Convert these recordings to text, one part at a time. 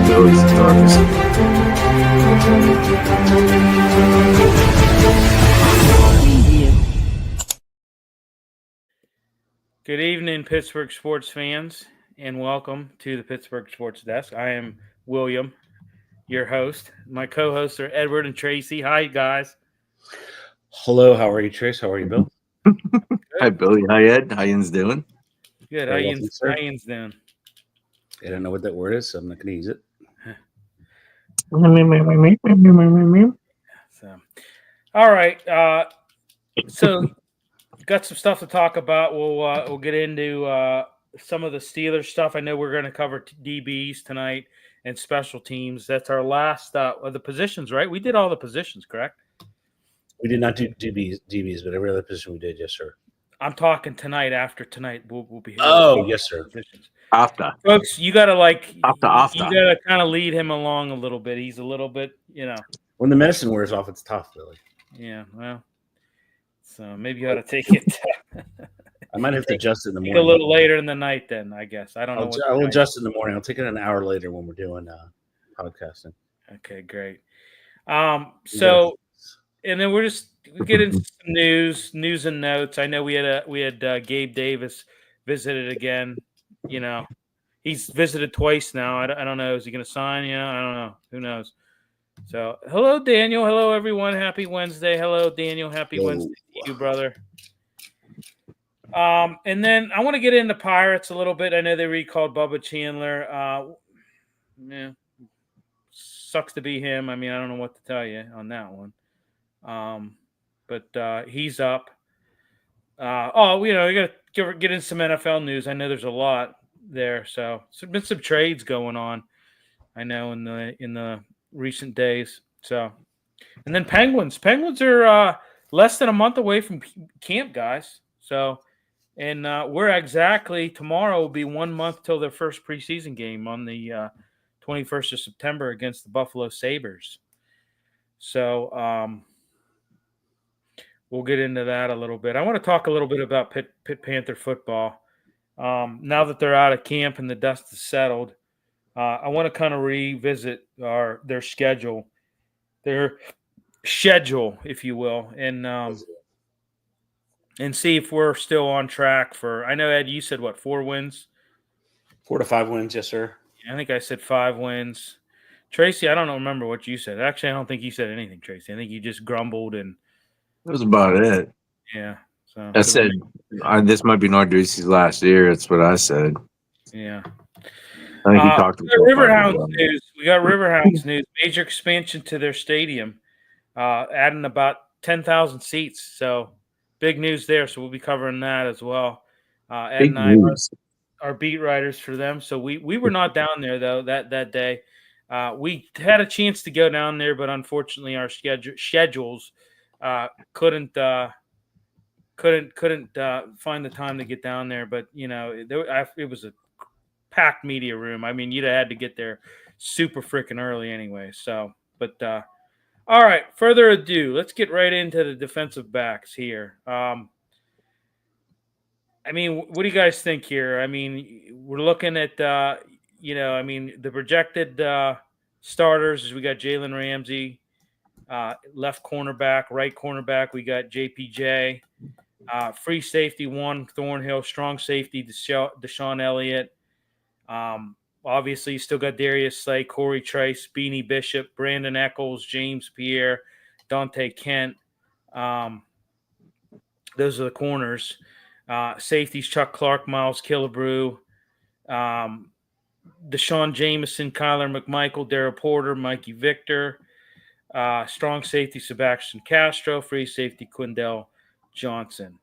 Billy's dogs. Good evening, Pittsburgh sports fans, and welcome to the Pittsburgh Sports Desk. I am William, your host. My co-hosts are Edward and Tracy. Hi, guys. Hello, how are you, Trace? How are you, Bill? Hi, Billy. Hi, Ed. How yous doing? Good. Very How well, thanks, sir. yous doing? I don't know what that word is, so I'm not going to use it. So, all right. So, got some stuff to talk about. We'll get into some of the Steelers stuff. I know we're going to cover DBs tonight and special teams. That's our last of the positions, right? We did all the positions, correct? We did not do DBs, but every other position we did, yes, sir. I'm talking tonight. After tonight, we'll be. Oh, yes, sir. Positions. After. Folks, you got to After. You got to kind of lead him along a little bit. He's a little bit, When the medicine wears off, it's tough, Billy. Yeah, well, so maybe you ought to take it. I might have to adjust it in the morning. A little later in the night, then I guess. I don't know. I'll adjust in the morning. I'll take it an hour later when we're doing podcasting. Okay, great. So, and then we get into some news and notes. I know we had Gabe Davis visited again. He's visited twice now. I don't know. Is he going to sign? I don't know. Who knows? So, hello, Daniel. Hello, everyone. Happy Wednesday. Hello, Daniel. Happy Wednesday to you, brother. And then I want to get into Pirates a little bit. I know they recalled Bubba Chandler. Sucks to be him. I mean, I don't know what to tell you on that one. But he's up. We got to get in some NFL news. I know there's a lot there. So there's been some trades going on, I know, in the recent days. So, and then Penguins. Penguins are less than a month away from camp, guys. So, and we're exactly tomorrow will be 1 month till their first preseason game on the 21st of September against the Buffalo Sabres. So, we'll get into that a little bit. I want to talk a little bit about Pitt Panther football. Now that they're out of camp and the dust is settled, I want to kind of revisit their schedule, if you will, and see if we're still on track for. I know, Ed, you said what, 4 wins? 4 to 5 wins, yes, sir. I think I said 5 wins. Tracy, I don't remember what you said. Actually, I don't think you said anything, Tracy. I think you just grumbled and. That was about it. Yeah. So I said this might be Narduzzi's last year. That's what I said. Yeah. I think he talked about Riverhounds news. We got Riverhounds news. Major expansion to their stadium, adding about 10,000 seats. So big news there. So we'll be covering that as well. Ed and I are beat writers for them. So we were not down there though that day. We had a chance to go down there, but unfortunately our schedules couldn't find the time to get down there. But it was a packed media room. I mean, you'd have had to get there super freaking early anyway. So, but all right. Further ado, let's get right into the defensive backs here. I mean, what do you guys think here? I mean, we're looking at the projected starters is we got Jalen Ramsey, left cornerback, right cornerback. We got JPJ, free safety Juan Thornhill, strong safety Deshaun Elliott. Obviously, you still got Darius Slay, Corey Trice, Beanie Bishop, Brandon Eccles, James Pierre, Dante Kent. Those are the corners. Safeties Chuck Clark, Miles Killebrew, Deshaun Jameson, Kyler McMichael, Darryl Porter, Mikey Victor. Strong safety Sebastian Castro, free safety Quindell Johnson.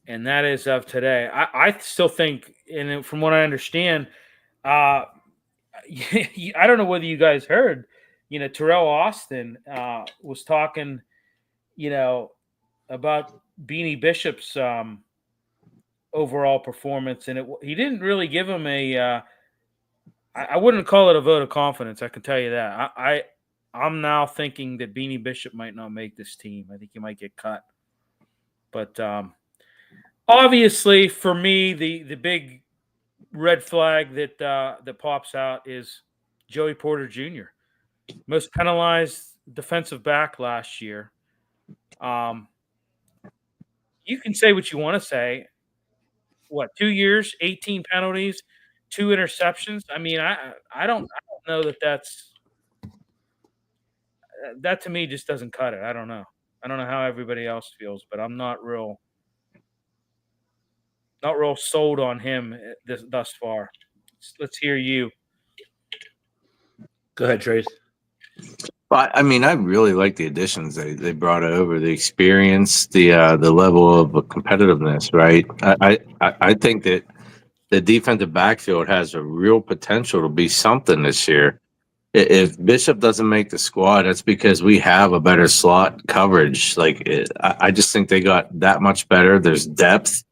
And that is of today. I still think, and from what I understand, I don't know whether you guys heard, Terrell Austin was talking, about Beanie Bishop's overall performance, and he didn't really give him I wouldn't call it a vote of confidence. I can tell you that. I'm now thinking that Beanie Bishop might not make this team. I think he might get cut. But obviously, for me, the big red flag that pops out is Joey Porter Jr., most penalized defensive back last year. You can say what you want to say. What, 2 years, 18 penalties, 2 interceptions? I mean, I don't know that to me just doesn't cut it. I don't know. I don't know how everybody else feels, but I'm not real sold on him thus far. Let's hear you. Go ahead, Trace. But I mean, I really like the additions they brought over, the experience, the level of competitiveness. Right. I think that the defensive backfield has a real potential to be something this year. If Bishop doesn't make the squad, that's because we have a better slot coverage. I just think they got that much better. There's depth,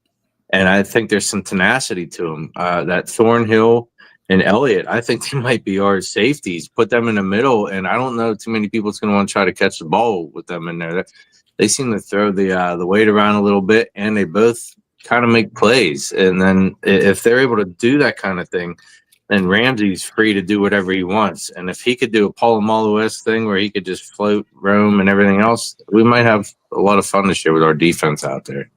and I think there's some tenacity to them. That Thornhill and Elliott, I think they might be our safeties. Put them in the middle, and I don't know too many people's going to want to try to catch the ball with them in there. They seem to throw the weight around a little bit, and they both kind of make plays. And then if they're able to do that kind of thing, then Ramsey's free to do whatever he wants. And if he could do a Polamalu-esque thing where he could just float, roam, and everything else, we might have a lot of fun this year with our defense out there.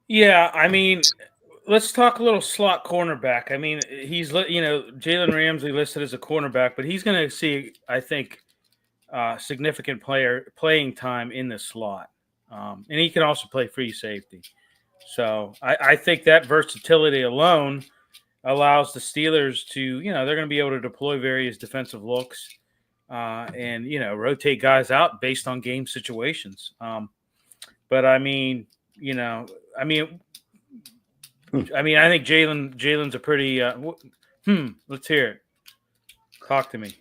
Yeah, I mean, let's talk a little slot cornerback. I mean, he's Jalen Ramsey listed as a cornerback, but he's going to see, I think, significant playing time in the slot, and he can also play free safety. So I think that versatility alone allows the Steelers to, they're going to be able to deploy various defensive looks and rotate guys out based on game situations. But I mean, I think Jalen's a pretty. Let's hear it. Talk to me.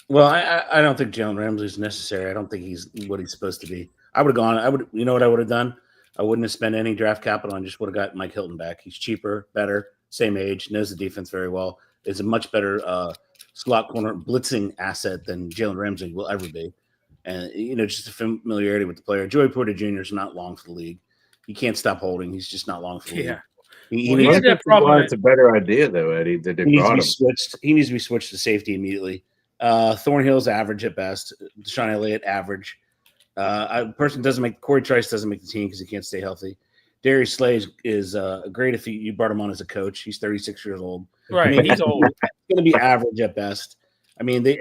Well, I don't think Jalen Ramsey is necessary. I don't think he's what he's supposed to be. I would have gone. You know what I would have done? I wouldn't have spent any draft capital and just would have got Mike Hilton back. He's cheaper, better, same age, knows the defense very well. Is a much better slot corner blitzing asset than Jalen Ramsey will ever be. And just a familiarity with the player. Joey Porter Jr. is not long for the league. He can't stop holding. He's just not long for the league. He had that problem. It's a better idea, though, Eddie. That they brought him. He needs to be switched to safety immediately. Thornhill's average at best. Deshaun Elliott average. Corey Trice doesn't make the team because he can't stay healthy. Darius Slay is great if you brought him on as a coach. He's 36 years old. Right, he's old. He's going to be average at best. I mean, they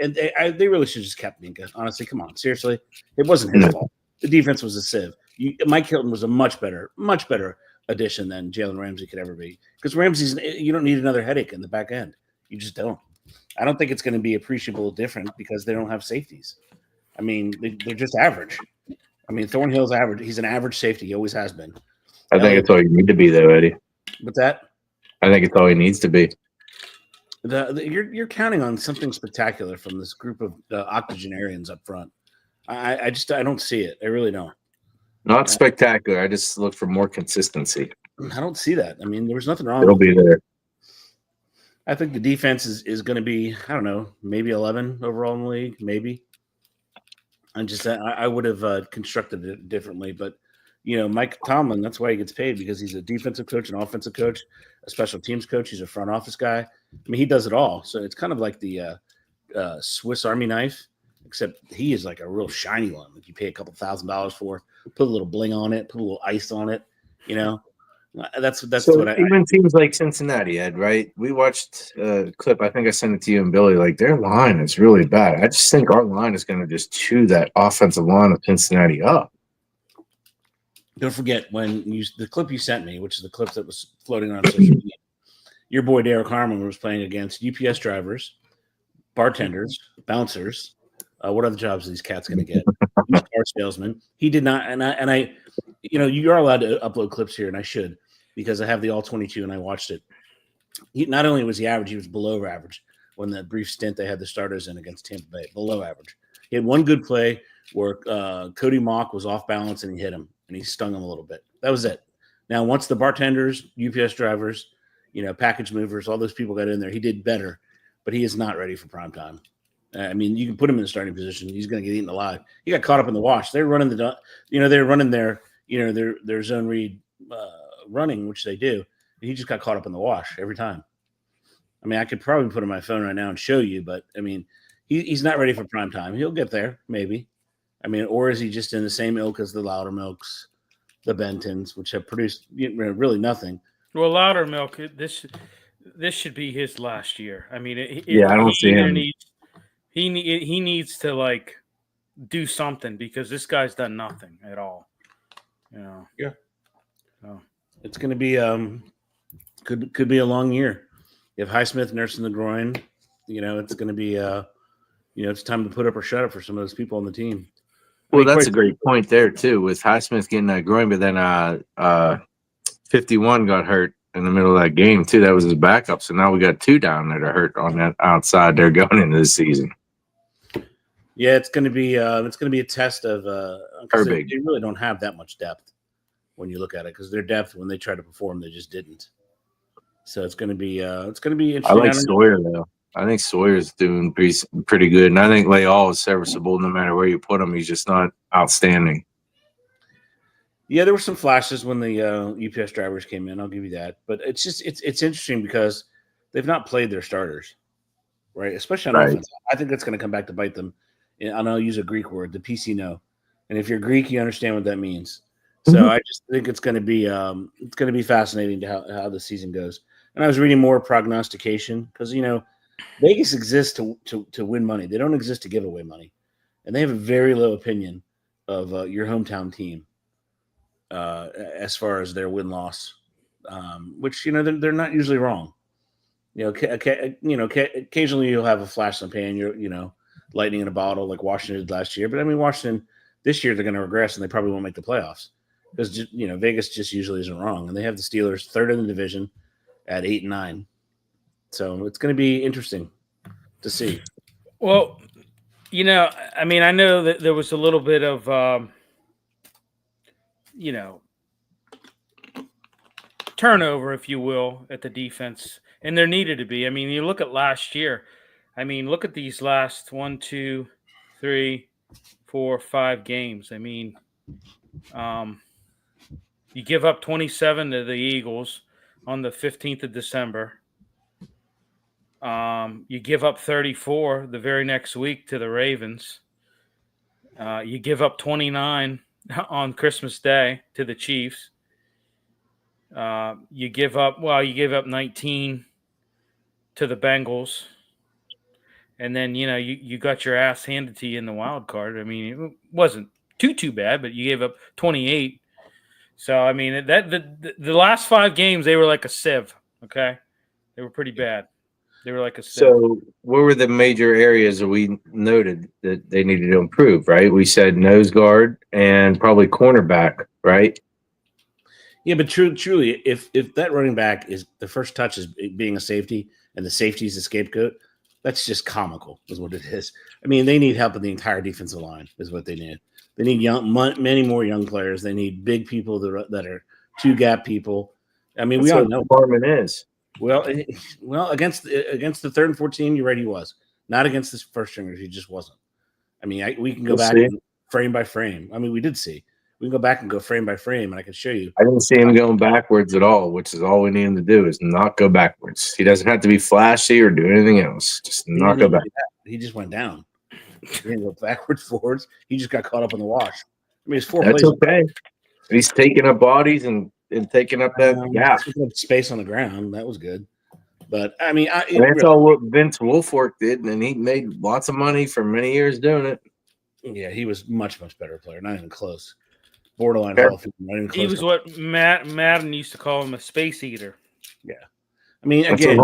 really should have just kept Minka. Honestly, come on, seriously, it wasn't his fault. The defense was a sieve. Mike Hilton was a much better addition than Jalen Ramsey could ever be. Because you don't need another headache in the back end. You just don't. I don't think it's going to be appreciable different because they don't have safeties. I mean, they're just average. I mean, Thornhill's average. He's an average safety. He always has been. I think it's all you need to be, though, Eddie. What's that? I think it's all he needs to be. You're counting on something spectacular from this group of octogenarians up front. I don't see it. I really don't. Not spectacular. I just look for more consistency. I don't see that. I mean, there was nothing wrong. It'll be there. I think the defense is going to be, I don't know, maybe 11 overall in the league, maybe. I would have constructed it differently, but Mike Tomlin, that's why he gets paid, because he's a defensive coach, an offensive coach, a special teams coach. He's a front office guy. I mean, he does it all. So it's kind of like the Swiss Army knife, except he is like a real shiny one. Like you pay a couple $1,000s for, put a little bling on it, put a little ice on it. That's so what even teams like Cincinnati, Ed, right? We watched a clip. I think I sent it to you and Billy. Like, their line is really bad. I just think our line is going to just chew that offensive line of Cincinnati up. Don't forget the clip you sent me, which is the clip that was floating on social media. Your boy Derek Harmon was playing against UPS drivers, bartenders, bouncers. What other jobs are these cats going to get? Car salesman. He did not, and I, you are allowed to upload clips here, and I should, because I have the all 22 and I watched it. Not only was he average, he was below average when the brief stint they had the starters in against Tampa Bay, below average. He had one good play where Cody Mock was off balance and he hit him and he stung him a little bit. That was it. Now, once the bartenders, UPS drivers, package movers, all those people got in there, he did better, but he is not ready for prime time. I mean, you can put him in the starting position. He's going to get eaten alive. He got caught up in the wash. They're running they're running their zone read running, which they do. he just got caught up in the wash every time. I mean, I could probably put it on my phone right now and show you, but I mean, he's not ready for prime time. He'll get there, maybe. I mean, or is he just in the same ilk as the Loudermilks, the Bentons, which have produced really nothing? Well, Loudermilk, this should be his last year. I mean, I don't see him. He needs to like do something because this guy's done nothing at all. You know. Yeah. So. It's going to be could be a long year. You have Highsmith nursing the groin. It's going to be it's time to put up or shut up for some of those people on the team. Well, that's a great point there too, with Highsmith getting that groin, but then 51 got hurt in the middle of that game too. That was his backup. So now we got 2 down that are hurt on that outside there going into the season. Yeah, it's going to be a test of they really don't have that much depth when you look at it, because their depth when they try to perform, they just didn't. So it's going to be interesting. I like Sawyer though. I think Sawyer's doing pretty good, and I think Leal is serviceable no matter where you put him. He's just not outstanding. Yeah, there were some flashes when the UPS drivers came in. I'll give you that, but it's interesting because they've not played their starters, right? Especially on offense. I think that's going to come back to bite them. And I'll use a Greek word, the PC no. And if you're Greek, you understand what that means. So I just think it's going to be fascinating to how the season goes. And I was reading more prognostication because Vegas exists to win money. They don't exist to give away money, and they have a very low opinion of your hometown team as far as their win loss, which they're not usually wrong. Occasionally you'll have a flash in the pan. Lightning in a bottle like Washington did last year. But I mean, Washington this year they're going to regress and they probably won't make the playoffs because Vegas just usually isn't wrong, and they have the Steelers third in the division at 8-9. So it's going to be interesting to see. Well, I mean, I know that there was a little bit of turnover, if you will, at the defense, and there needed to be. I mean, you look at last year. I mean, look at these last 1, 2, 3, 4, 5 games. I mean, you give up 27 to the Eagles on the 15th of December. You give up 34 the very next week to the Ravens. You give up 29 on Christmas Day to the Chiefs. You give up 19 to the Bengals. And then, you got your ass handed to you in the wild card. I mean, it wasn't too bad, but you gave up 28. So, I mean, the last 5 games, they were like a sieve, okay? They were pretty bad. They were like a sieve. So, what were the major areas that we noted that they needed to improve, right? We said nose guard and probably cornerback, right? Yeah, but truly, if that running back is the first touch is being a safety and the safety is the scapegoat, that's just comical, is what it is. I mean, they need help in the entire defensive line, is what they need. They need many more young players. They need big people that are 2-gap people. I mean, That's we all what know Barman is. Well, against the 3rd and 4th team, you're right. He was not against the first stringers. He just wasn't. I mean, we can go back and frame by frame. I mean, we did see. We can go back and go frame by frame, and I can show you. I didn't see him going backwards at all, which is all we need him to do is not go backwards. He doesn't have to be flashy or do anything else. Just not go back. He just went down. He didn't go backwards, forwards. He just got caught up in the wash. I mean, it's 4 That's plays. okay. He's taking up bodies and taking up that gap. Space on the ground. That was good. But, I mean, that's all what Vince Wilfork did, and he made lots of money for many years doing it. Yeah, he was much, much better player. Not even close. Borderline Hall of Fame. Not even close. He was what Madden used to call him, a space eater. Yeah. I mean, again,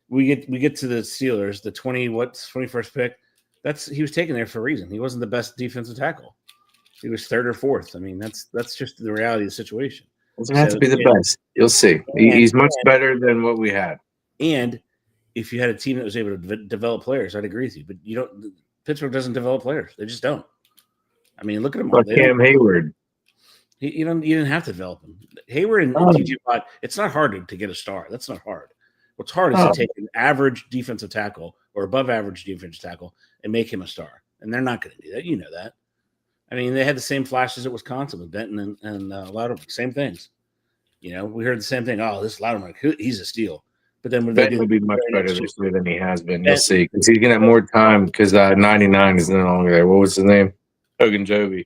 we get to the Steelers, the 21st pick. He was taken there for a reason. He wasn't the best defensive tackle. He was 3rd or 4th. I mean, that's just the reality of the situation. Doesn't have to be the best. You'll see. He's much better than what we had. And if you had a team that was able to develop players, I'd agree with you. But Pittsburgh doesn't develop players. They just don't. I mean, look at them. Like Cam Hayward. You didn't have to develop him. Hayward and TJ Watt. It's not hard to get a star. That's not hard. What's hard is to take an average defensive tackle or above average defensive tackle and make him a star. And they're not going to do that. You know that. I mean, they had the same flashes at Wisconsin with Benton and a lot of same things. You know, we heard the same thing. Oh, this Lattimore, he's a steal. But then when they Ben do will be much very better next this year, year than he has been. You'll Ben- see, because he's gonna have more time. Because 99 is no longer there. What was his name? Hogan Jovi.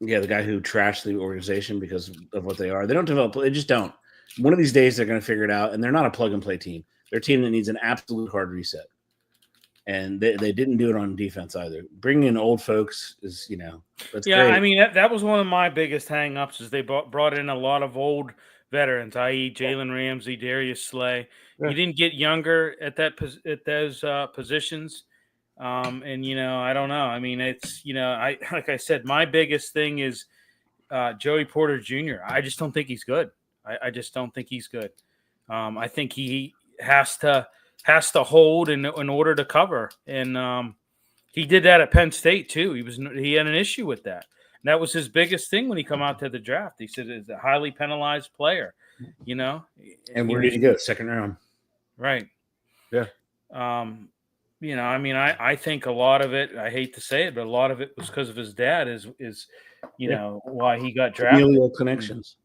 yeah, the guy who trashed the organization because of what they are. They don't develop. They just don't. One of these days, they're going to figure it out, and they're not a plug and play team. They're a team that needs an absolute hard reset, and they didn't do it on defense either. Bringing in old folks is, that's Yeah, great. I mean that was one of my biggest hang-ups is they brought in a lot of old veterans, i.e. Jalen Ramsey, Darius Slay. Yeah. You didn't get younger at those positions. And I don't know. I mean, it's I like I said, my biggest thing is Joey Porter Jr. I just don't think he's good. I just don't think he's good. I think he has to hold in order to cover, and he did that at Penn State too. He had an issue with that. And that was his biggest thing when he come out to the draft. He said it's a highly penalized player, And where did he go? Second round. Right. Yeah. I mean, I think a lot of it, I hate to say it, but a lot of it was because of his dad is why he got drafted. Familial connections.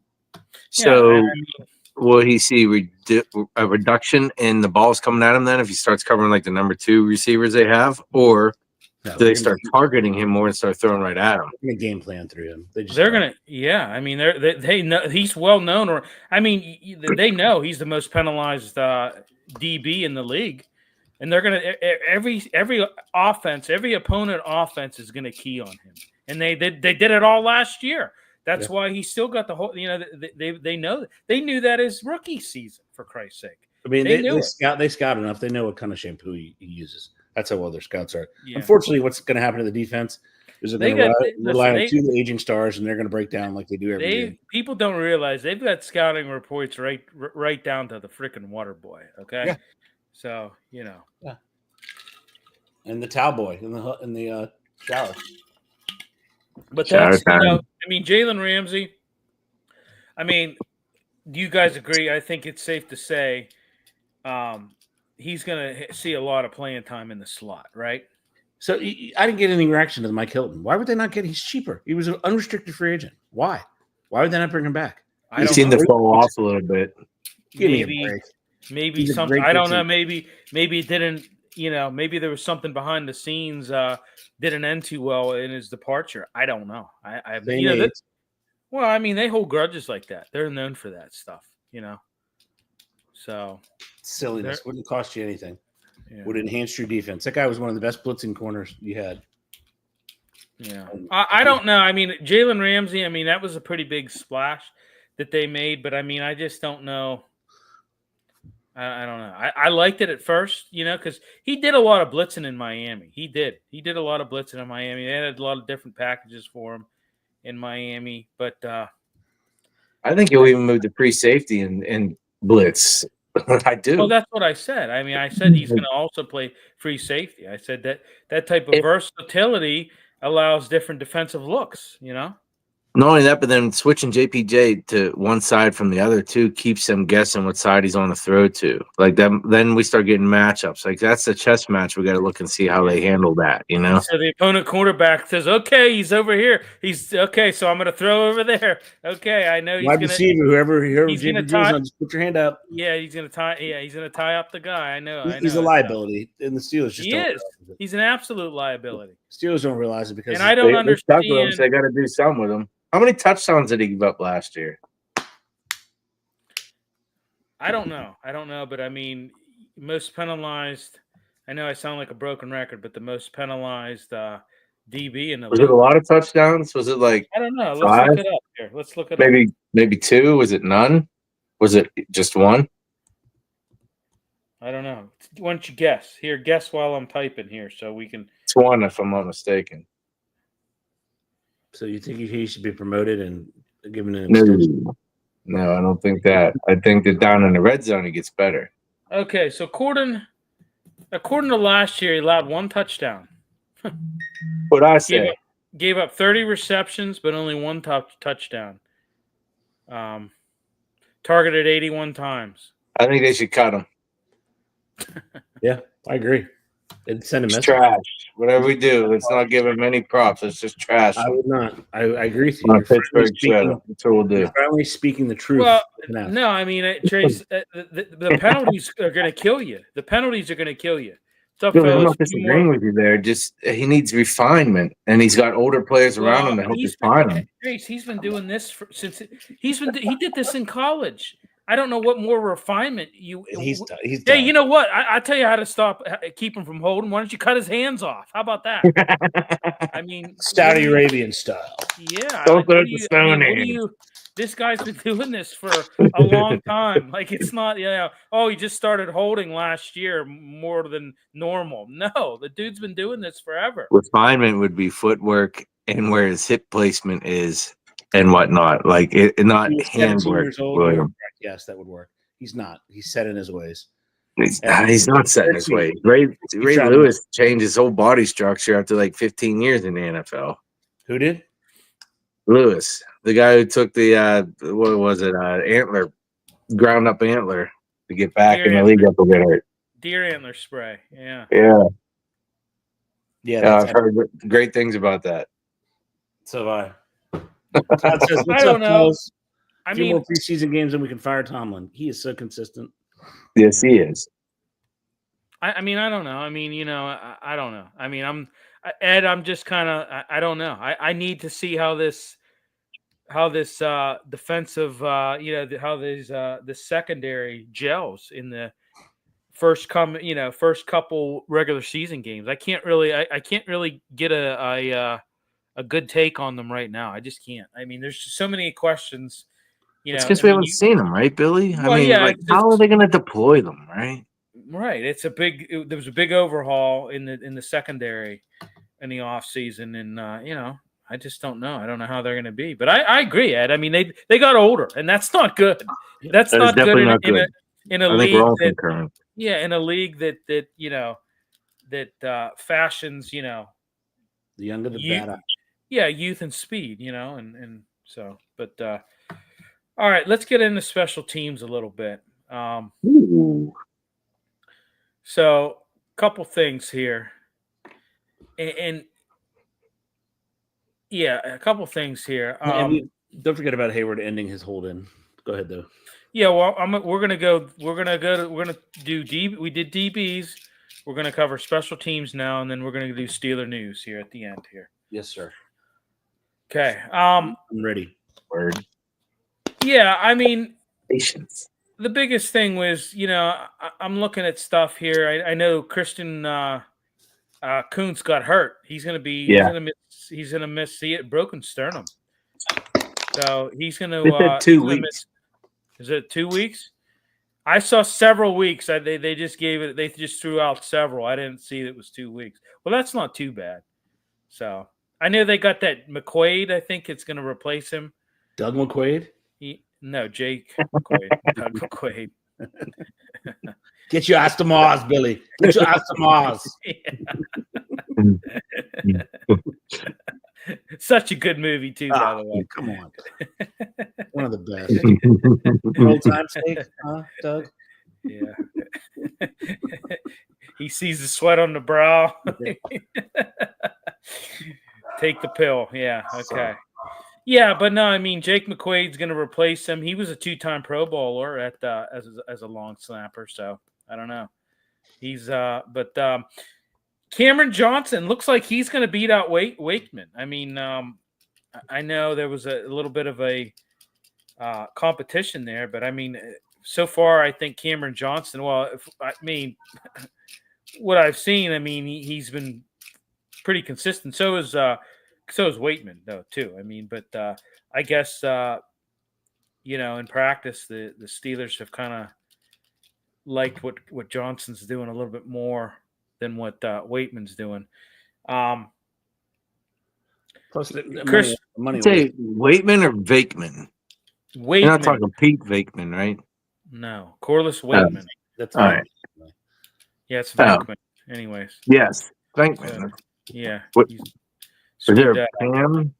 So, I mean, will he see a reduction in the balls coming at him then if he starts covering like the number 2 receivers they have, or No, do they start targeting him more and start throwing right at him? a game plan through him? They're gonna, yeah. I mean, they know he's well known, or I mean, they know he's the most penalized DB in the league, and they're gonna every offense, every opponent offense is gonna key on him, and they did it all last year. That's why he still got the whole. They know they knew that his rookie season, for Christ's sake. I mean, They knew it. They scout enough. They know what kind of shampoo he uses. That's how well their scouts are. Yeah. Unfortunately, what's going to happen to the defense is they're going to rely on they- 2 aging stars, and they're going to break down like they do every year. People don't realize they've got scouting reports right down to the freaking water boy. Okay, Yeah. So And the towel boy in the shower. but Shower that's time. I mean, Jalen Ramsey. I mean, do you guys agree? I think it's safe to say he's going to see a lot of playing time in the slot, right? So I didn't get any reaction to Mike Hilton. Why would they not get? He's cheaper. He was an unrestricted free agent. Why? Why would they not bring him back? He seemed to fall off a little bit. Give me a break. Maybe He's a something. great I don't know. pitcher. Maybe it didn't. Maybe there was something behind the scenes didn't end too well in his departure. I don't know. Well, I mean, they hold grudges like that. They're known for that stuff. So Silliness. Wouldn't cost you anything. yeah. Would enhance your defense. That guy was one of the best blitzing corners you had. Yeah, I don't know. I mean, Jalen Ramsey. I mean, that was a pretty big splash that they made, but I mean, I just don't know. I don't know. I liked it at first, because he did a lot of blitzing in Miami. He did a lot of blitzing in Miami. They had a lot of different packages for him in Miami, but I think he'll even move to free safety and blitz. I do. well, that's what I said. I mean, I said he's going to also play free safety. I said that type of versatility allows different defensive looks, Not only that, but then switching JPJ to one side from the other too keeps them guessing what side he's on the throw to. Like that, then we start getting matchups. Like that's a chess match. We got to look and see how they handle that. So the opponent quarterback says, "Okay, he's over here. He's okay. So I'm going to throw over there. Okay, I know he's Wide going receiver, whoever he's JPJ gonna is tie- on, just put your hand up. Yeah, he's going to tie. Yeah, he's going to tie up the guy. I know. He's a liability, and the Steelers just He don't is. realize it. He's an absolute liability. Steelers don't realize it because And I don't understand. They got to do something with him. How many touchdowns did he give up last year? I don't know, but I mean, most penalized. I know I sound like a broken record, but the most penalized DB in the Was league. it a lot of touchdowns? Was it like I don't know. Let's five? look it up here. Let's look it up. maybe 2? Was it none? Was it just 1? I don't know. Why don't you guess? Here, guess while I'm typing here, so we can. It's 1, if I'm not mistaken. So you think he should be promoted and given an extension? No, I don't think that. I think that down in the red zone he gets better. Okay, so according to last year, he allowed 1 touchdown. What I say? Gave up 30 receptions, but only 1 touchdown. Targeted 81 times. I think they should cut him. Yeah, I agree. They'd send a It's message. trash. Whatever we do, let's not give him any props. It's just trash. I would not. I agree with you. On a You're finally Pittsburgh speaking, show. That's what we'll do. you're finally speaking the truth. Well, enough. no, I mean, Trace, the penalties are going to kill you. The penalties are going to kill you. What's up, Billy, I'm fellas? not disagreeing with you there. Just he needs refinement, and he's got older players around him to help refine him. Trace, he's been doing this since he did this in college. I don't know what more refinement He's Hey, done. you know what? I tell you how to keep him from holding. Why don't you cut his hands off? How about that? I mean, Saudi Arabian style. Yeah. Don't throw the stone This guy's been doing this for a long time. Like, it's not, he just started holding last year more than normal. No, the dude's been doing this forever. Refinement would be footwork and where his hip placement is and whatnot. Like, not handwork. William. Yes, that would work. He's not. He's set in his ways. He's not set in his ways. Ray Lewis changed his whole body structure after like 15 years in the NFL. Who did? Lewis, the guy who took the what was it, ground up antler to get back in the league after get hurt. Deer antler spray, yeah. I've heard great things about that. So have I. Todd says, I don't know. A few more preseason games and we can fire Tomlin. He is so consistent. Yes, he is. I don't know. I mean, I don't know. I mean, Ed, I'm just kind of, I don't know. I need to see how this defensive, the secondary gels in the first couple regular season games. I can't really get a good take on them right now. I just can't. I mean, there's just so many questions. It's because we haven't seen them, right, Billy? How are they going to deploy them, right? Right. There was a big overhaul in the secondary in the off season, and I just don't know. I don't know how they're going to be, but I agree, Ed. I mean, they got older, and that's not good. That's not good in a league in a league that fashions the younger the better. Yeah, youth and speed, and so. But all right, let's get into special teams a little bit. So, a couple things here, and a couple things here. Don't forget about Hayward ending his hold in. Go ahead, though. Yeah, well, we're gonna do we did DBs. We're gonna cover special teams now, and then we're gonna do Steeler news here at the end here. Yes, sir. Okay. I'm ready. Word. Yeah, I mean, patience. The biggest thing was, I'm looking at stuff here. I know Christian Kuntz got hurt. He's gonna miss the broken sternum. So he's gonna 2 weeks. Is it 2 weeks? I saw several weeks. They just gave it. They just threw out several. I didn't see it was 2 weeks. Well, that's not too bad. So I know they got that McQuaid. I think it's going to replace him. Doug McQuaid? No, Jake McQuaid. Doug McQuaid. Get your ass to Mars, Billy. Get your ass to Mars. Such a good movie too, by the way. Come on, one of the best. Old time sake, Doug. Yeah. He sees the sweat on the brow. Take the pill. Yeah. Okay. Yeah, but no, I mean, Jake McQuaid's going to replace him. He was a 2-time Pro Bowler as a long snapper, so I don't know. He's but Cameron Johnson looks like he's going to beat out Wakeman. I mean, I know there was a little bit of a competition there, but I mean, so far I think Cameron Johnson. Well, what I've seen, I mean, he's been pretty consistent. So is Wakeman though too. I mean, but I guess in practice the Steelers have kind of liked what Johnson's doing a little bit more than what Wakeman's doing. Plus, Chris, say Wakeman or Vakeman? Wakeman. You're not talking Pete Vakeman, right? No, Corliss Wakeman. That's all right. Yeah, it's Vakeman. Anyways. Yes, Vakeman. Yeah. Was there a Pam?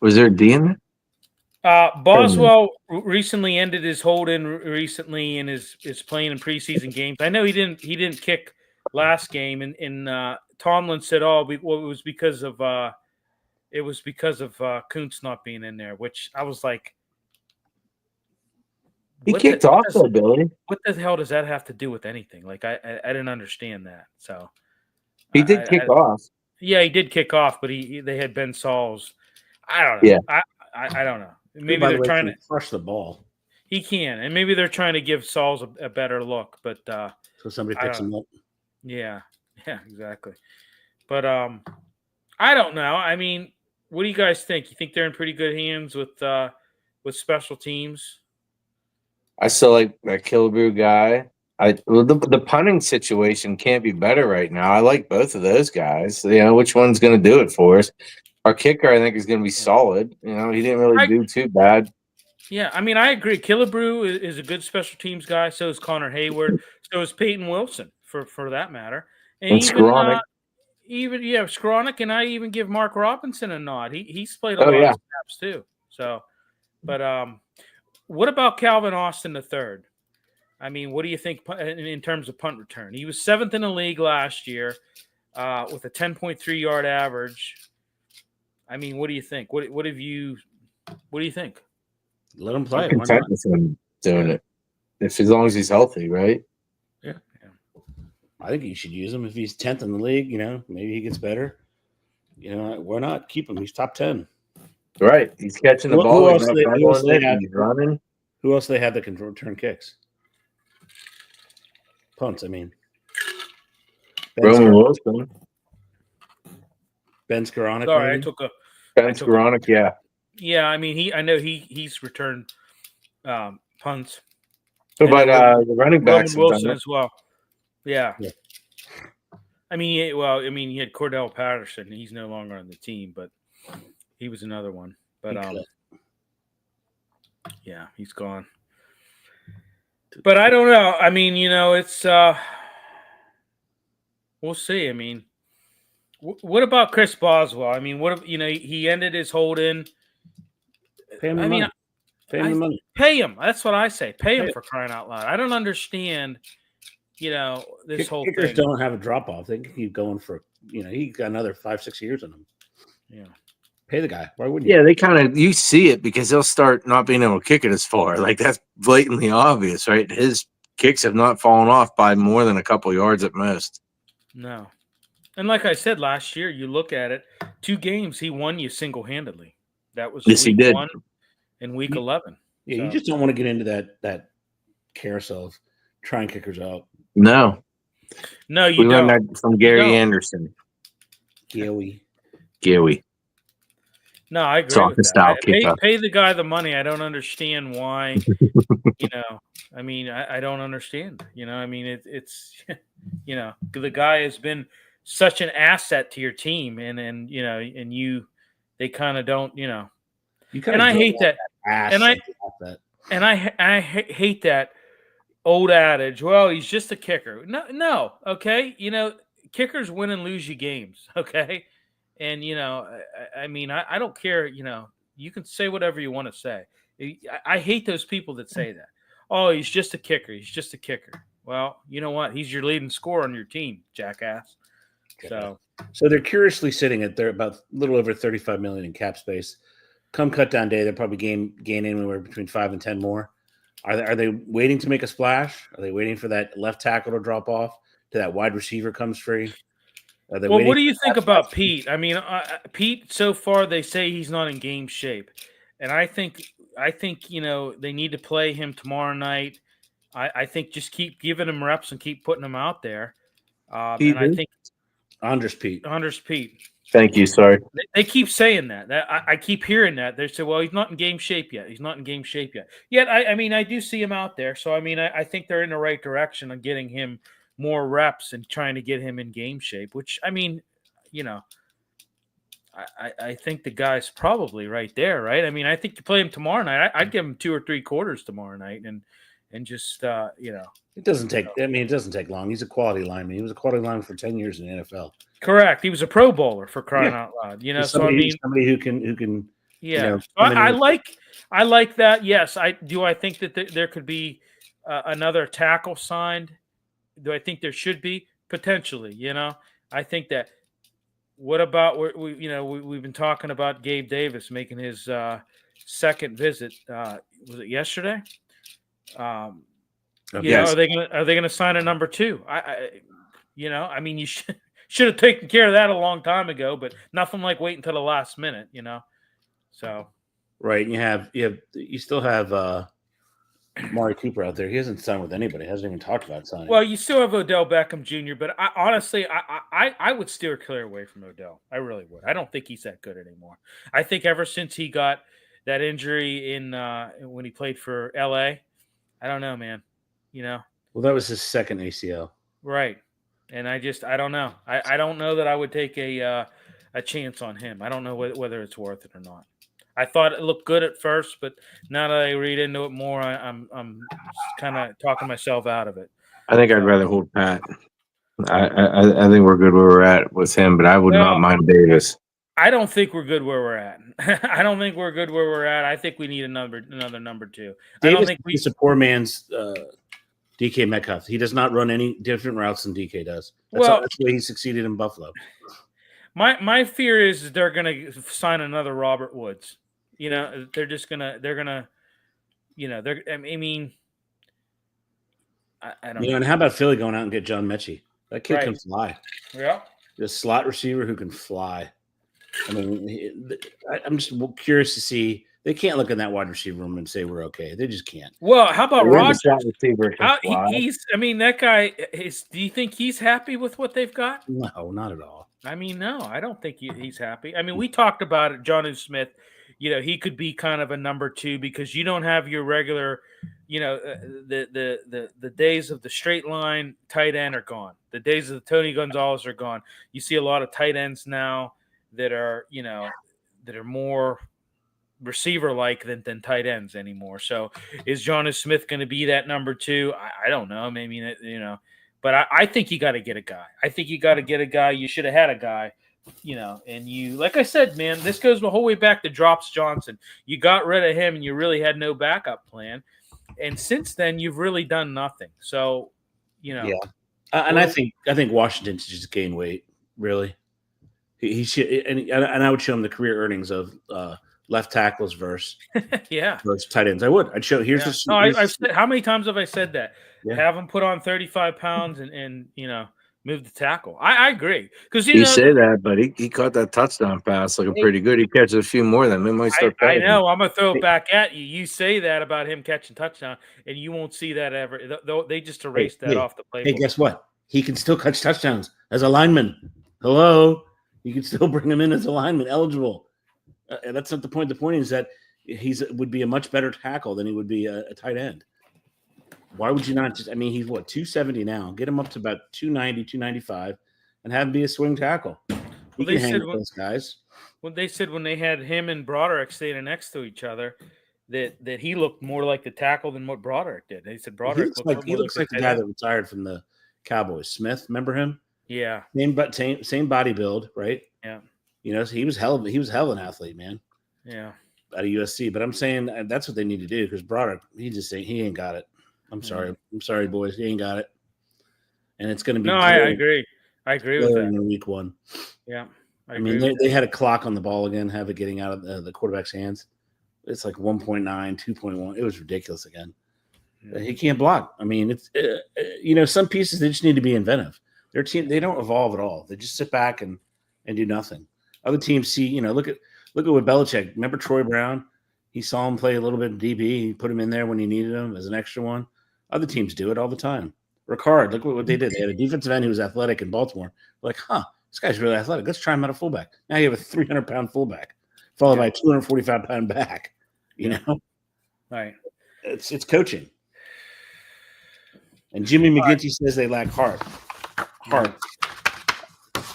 Was there a D in there? Boswell recently ended his hold-in recently and is playing in preseason games. I know he didn't kick last game, and Tomlin said, "Oh, it was because of Kuntz not being in there," which I was like, He kicked off though, Billy. what the hell does that have to do with anything? Like, I didn't understand that. So He did kick off. Yeah, he did kick off, but they had Ben Sauls. I don't know. Yeah. I don't know. Maybe they're trying to crush the ball. He can, and maybe they're trying to give Sauls a better look, but so somebody picks him up. Yeah, exactly. But I don't know. I mean, what do you guys think? You think they're in pretty good hands with special teams? I still like that Killebrew guy. The punting situation can't be better right now. I like both of those guys. You know, which one's going to do it for us? Our kicker, I think, is going to be solid. You know, he didn't really do too bad. Yeah, I mean, I agree. Killebrew is a good special teams guy. So is Connor Hayward. So is Peyton Wilson, for that matter. And Skowronek. Skowronek, and I even give Mark Robinson a nod. He's played a lot of snaps too. So, but what about Calvin Austin III? I mean, what do you think in terms of punt return? He was 7th in the league last year with a 10.3 yard average. I mean, what do you think? What do you think? Let him play. I'm content with him doing it, as long as he's healthy, right? Yeah. I think you should use him if he's 10th in the league. You know, maybe he gets better. You know, why not keep him? He's top 10. Right. He's catching the ball. He's running. Who else they have that can return kicks? Punts, I mean. Roman Wilson. Ben Skowronek. Sorry, I took a Ben Skowronek, yeah. Yeah, I mean, I know he's returned punts. So, but the running backs Roman Wilson as well. Yeah. I mean, he had Cordell Patterson. He's no longer on the team, but he was another one. But yeah, he's gone. But I don't know. I mean, you know, it's we'll see. I mean, what about Chris Boswell? I mean, he ended his hold in. Pay him the money. Pay him the money. Pay him. That's what I say. Pay him for crying out loud. I don't understand, you know, this whole kickers thing. Don't have a drop off. They can keep going for, you know, he got another 5-6 years in him. Yeah. Pay the guy. Why wouldn't you? Yeah, they kind of, you see it because they'll start not being able to kick it as far. Like, that's blatantly obvious, right? His kicks have not fallen off by more than a couple yards at most. No. And like I said last year, you look at it, 2 games he won you single-handedly. That was week 1 and week 11. Yeah, you just don't want to get into that carousel of trying kickers out. No, you don't. Learned that from Gary Anderson. Gary. No, I agree with that. Pay the guy the money. I don't understand why. You know, I mean, I don't understand. You know, I mean, it's you know, the guy has been such an asset to your team, and you know, and they kind of don't, you know. And I hate that. And I hate that old adage. Well, he's just a kicker. No, okay. You know, kickers win and lose you games. Okay, and you know, I mean, I don't care. You know, you can say whatever you want to say. I hate those people that say that. Oh, he's just a kicker. He's just a kicker. Well, you know what? He's your leading scorer on your team, jackass. So they're curiously sitting at about a little over $35 million in cap space. Come cut down day, they'll probably gain anywhere between 5 and 10 more. Are they waiting to make a splash? Are they waiting for that left tackle to drop off till that wide receiver comes free? What do you think about Pete? I mean, Pete, so far they say he's not in game shape, and I think you know they need to play him tomorrow night. I think just keep giving him reps and keep putting him out there. And I think Andres Pete. Thank you. Sorry. They keep saying that. I keep hearing that. They say, well, he's not in game shape yet. Yet, I mean, I do see him out there. So, I mean, I think they're in the right direction on getting him more reps and trying to get him in game shape, which, I mean, you know, I think the guy's probably right there, right? I mean, I think you play him tomorrow night. I'd give him 2 or 3 quarters tomorrow night and just, you know. It doesn't take long. He's a quality lineman. He was a quality lineman for 10 years in the NFL. Correct. He was a Pro Bowler for crying out loud. You know, somebody who can. Yeah, you know, I like that. Yes, I think that there could be another tackle signed. Do I think there should be? potentially. I think that. What about we've been talking about Gabe Davis making his second visit? Was it yesterday? Yes. Are they gonna sign a number 2? I mean, you should have taken care of that a long time ago, but nothing like waiting until the last minute. So Right. And you still have Mari Cooper out there. He hasn't signed with anybody. He hasn't even talked about signing. well, you still have Odell Beckham Jr., but honestly, I would steer clear away from Odell. I really would. I don't think he's that good anymore. I think ever since he got that injury in when he played for LA, I don't know, man. Well, that was his second ACL. Right. And I don't know. I don't know that I would take a chance on him. I don't know whether it's worth it or not. I thought it looked good at first, but now that I read into it more, I'm kind of talking myself out of it. I think I'd rather hold Pat. I think we're good where we're at with him, but I would not mind Davis. I don't think we're good where we're at. I don't think we're good where we're at. I think we need another number 2. Davis I don't think is a poor man's DK Metcalf. He does not run any different routes than DK does. That's the way he succeeded in Buffalo. My fear is they're going to sign another Robert Woods. They're just gonna. I mean, I don't know. And how about Philly going out and get John Mechie? That kid can fly. Yeah, the slot receiver who can fly. I mean, I'm just curious to see. They can't look in that wide receiver room and say we're okay. They just can't. Well, how about Rodgers? I mean, that guy is. Do you think he's happy with what they've got? No, not at all. I mean, no, I don't think he's happy. I mean, we talked about it. Jonnu Smith. He could be kind of a number 2 because you don't have your regular, the days of the straight line tight end are gone. The days of the Tony Gonzalez are gone. You see a lot of tight ends now that are, that are more receiver-like than tight ends anymore. So is Jonnu Smith going to be that number 2? I don't know. Maybe, but I think you got to get a guy. I think you got to get a guy. You should have had a guy. And you, like I said, man, this goes the whole way back to Drops Johnson. You got rid of him and you really had no backup plan. And since then, you've really done nothing. So, Yeah. And I think Washington should just gain weight, really. He should, and I would show him the career earnings of left tackles versus tight ends. I would. I'd show. Here's the. No, I've said, how many times have I said that? Yeah. Have him put on 35 pounds and move the tackle. I agree because you say that, but he caught that touchdown pass looking pretty good. He catches a few more of them. It might start. I know. I'm gonna throw it back at you. You say that about him catching touchdown, and you won't see that ever. They just erased that off the playbook. Hey, guess what? He can still catch touchdowns as a lineman. Hello, you can still bring him in as a lineman eligible. And that's not the point. The point is that would be a much better tackle than he would be a tight end. Why would you not just – I mean, he's, 270 now. Get him up to about 290, 295, and have him be a swing tackle. He can hang with those guys. Well, they said when they had him and Broderick standing next to each other that he looked more like the tackle than what Broderick did. They said Broderick he looks like the guy that retired from the Cowboys. Smith, remember him? Yeah. Same body build, right? Yeah. He was hell of an athlete, man. Yeah. Out of USC. But I'm saying that's what they need to do because Broderick, he ain't got it. I'm sorry. I'm sorry, boys. He ain't got it. And it's going to be. No, I agree. I agree with that. In week 1. Yeah. I mean, they had a clock on the ball again, have it getting out of the quarterback's hands. It's like 1.9, 2.1. It was ridiculous again. Yeah. He can't block. I mean, it's some pieces they just need to be inventive. Their team, they don't evolve at all. They just sit back and do nothing. Other teams see, look at what Belichick. Remember Troy Brown? He saw him play a little bit in DB. He put him in there when he needed him as an extra one. Other teams do it all the time. Ricard, look what they did. They had a defensive end who was athletic in Baltimore. Like, this guy's really athletic. Let's try him at a fullback. Now you have a 300-pound fullback followed by a 245-pound back. Right. It's coaching. And Jimmy McGinty says they lack heart.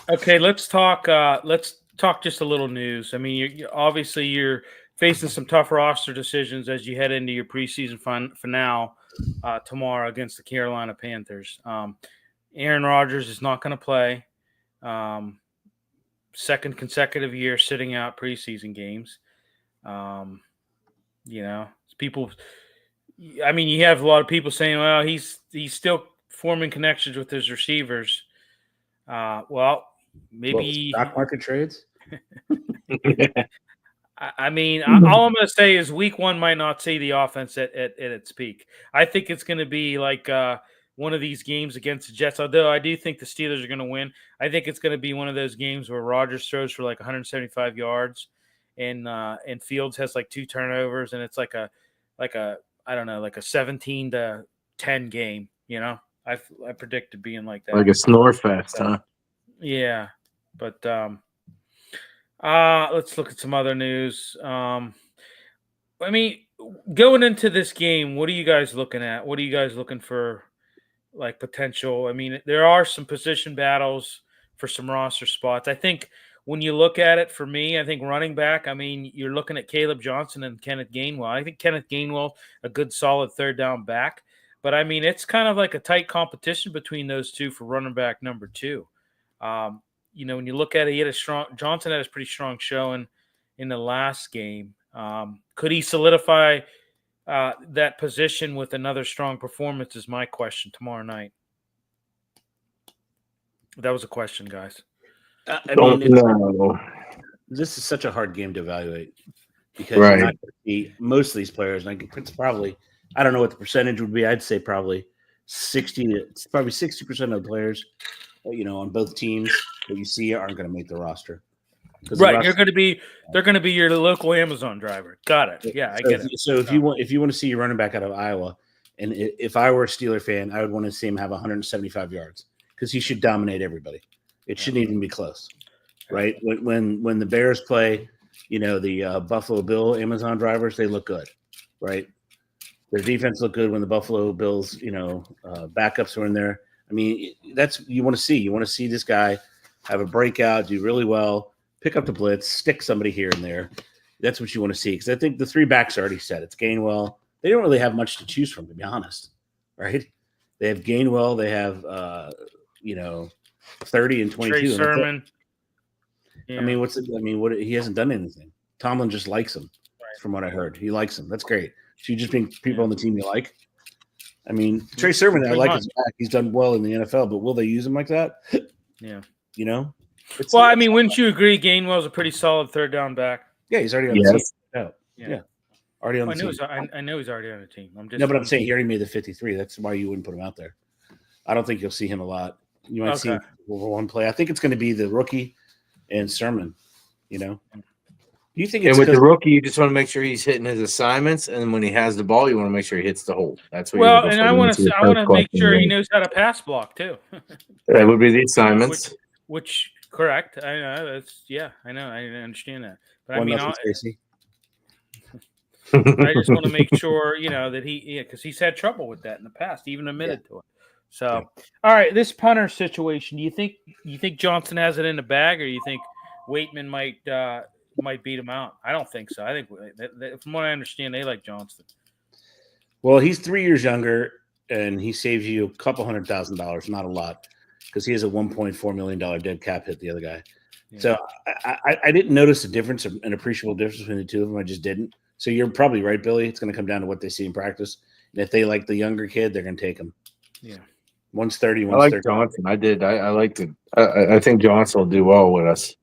Okay, let's talk just a little news. I mean, you're facing some tough roster decisions as you head into your preseason finale tomorrow against the Carolina Panthers. Aaron Rodgers is not going to play. Second consecutive year sitting out preseason games. People. I mean, you have a lot of people saying, "Well, he's still forming connections with his receivers." Well, maybe. Stock market trades. I mean, all I'm going to say is week 1 might not see the offense at its peak. I think it's going to be like one of these games against the Jets, although I do think the Steelers are going to win. I think it's going to be one of those games where Rodgers throws for like 175 yards and Fields has like 2 turnovers, and it's like a I don't know, like a 17-10 game, you know? I predict it being like that. Like a snore fest, huh? Yeah. But let's look at some other news. I mean, going into this game, what are you guys looking at? What are you guys looking for, like, potential? I mean, there are some position battles for some roster spots. I think when you look at it, for me, I think running back, I mean, you're looking at Caleb Johnson and Kenneth Gainwell. I think Kenneth Gainwell, a good solid third down back. But, I mean, it's kind of like a tight competition between those two for running back number 2. You know, when you look at it, Johnson had a pretty strong showing in the last game. Could he solidify that position with another strong performance is my question tomorrow night. That was a question, guys. I mean, this is such a hard game to evaluate because you're not going to see most of these players. And it's probably, I don't know what the percentage would be. I'd say probably 60% of the players, you know, on both teams that you see aren't going to make the roster. Right, they're going to be your local Amazon driver. Got it. Yeah, I get it. So if you want to see your running back out of Iowa, and if I were a Steeler fan, I would want to see him have 175 yards because he should dominate everybody. It shouldn't even be close, right? When the Bears play, you know, the Buffalo Bill Amazon drivers, they look good, right? Their defense looked good when the Buffalo Bills, you know, backups were in there. I mean, that's you want to see. You want to see this guy have a breakout, do really well, pick up the blitz, stick somebody here and there. That's what you want to see because I think the 3 backs are already set. It's Gainwell. They don't really have much to choose from, to be honest, right? They have Gainwell. They have, you know, 30 and 22. Trey Sermon. Yeah. I mean, he hasn't done anything. Tomlin just likes him, from what I heard. He likes him. That's great. So you just bring people on the team you like. I mean, Trey Sermon, I like his back. He's done well in the NFL, but will they use him like that? Yeah. You know? Well, I mean, wouldn't you agree Gainwell's a pretty solid third down back? Yeah, he's already on the team. Yeah. Already on the team. I know he's already on the team. But I'm saying he already made the 53. That's why you wouldn't put him out there. I don't think you'll see him a lot. You might see him over one play. I think it's going to be the rookie and Sermon, you know? Do you think it's with the rookie, you just want to make sure he's hitting his assignments, and then when he has the ball, you want to make sure he hits the hole. That's what. Well, and I want to make sure he knows how to pass block too. That would be the assignments. Which correct? I know that's I know I understand that, but I mean, I just want to make sure that because he's had trouble with that in the past, he even admitted to it. So, all right, this punter situation. Do you think Johnson has it in the bag, or you think Waitman might beat him out? I don't think so. I think from what I understand, they like Johnson. Well, he's 3 years younger, and he saves you a couple $100,000, not a lot, because he has a $1.4 million dead cap hit. The other guy. Yeah. So I didn't notice a difference, an appreciable difference between the two of them. I just didn't. So you're probably right, Billy. It's going to come down to what they see in practice, and if they like the younger kid, they're going to take him. Yeah. One's 30, one's I like 30. Johnson. I did. I liked it. I think Johnson will do well with us.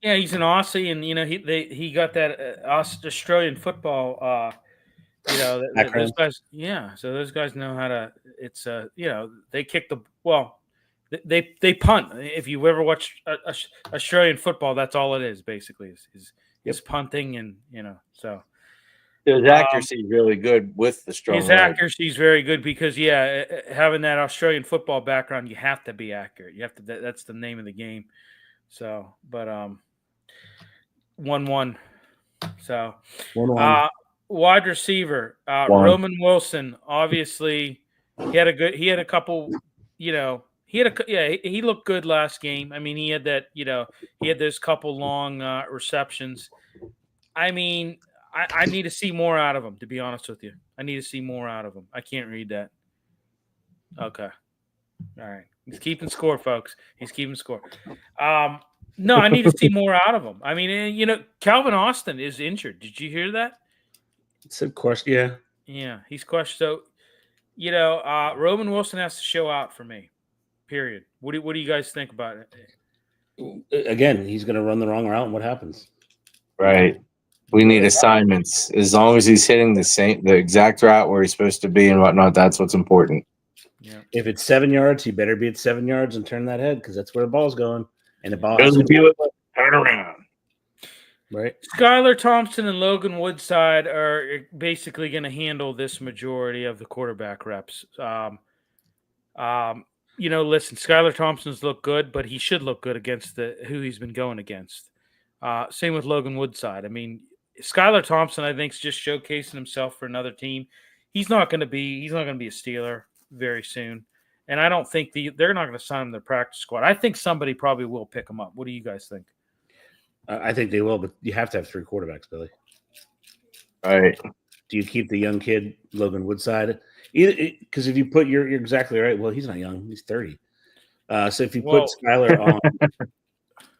Yeah, he's an Aussie, and he got that Australian football. Those guys. Yeah, so those guys know how to. It's they kick the they punt. If you ever watch Australian football, that's all it is basically. Is punting, and so. His accuracy is really good with the strong. His accuracy is very good because having that Australian football background, you have to be accurate. You have to. That's the name of the game. So, but 1-1. So, 1-1. Wide receiver Roman Wilson. Obviously, he had a couple. He looked good last game. I mean, he had that. He had those couple long receptions. I mean. I need to see more out of him, to be honest with you. I need to see more out of him. I can't read that. Okay. All right. He's keeping score, folks. He's keeping score. No, I need to see more out of him. I mean, Calvin Austin is injured. Did you hear that? It's of course, yeah. Yeah, he's crushed. So, Roman Wilson has to show out for me. Period. What do you guys think about it? Again, he's going to run the wrong route, and what happens? Right. We need assignments. As long as he's hitting the exact route where he's supposed to be and whatnot, that's what's important. Yeah. If it's 7 yards, he better be at 7 yards and turn that head because that's where the ball's going. And the ball has Turn around. right. Skylar Thompson and Logan Woodside are basically going to handle this majority of the quarterback reps. Listen, Skylar Thompson's looked good, but he should look good against who he's been going against. Same with Logan Woodside. I mean, Skylar Thompson, I think, is just showcasing himself for another team. He's not going to be a Steeler very soon, and I don't think they're not going to sign him to the practice squad. I think somebody probably will pick him up. What do you guys think? I think they will, but you have to have 3 quarterbacks, Billy. All right. Do you keep the young kid, Logan Woodside? Because if you put you're exactly right. Well, he's not young; he's 30. So if you put Skylar on,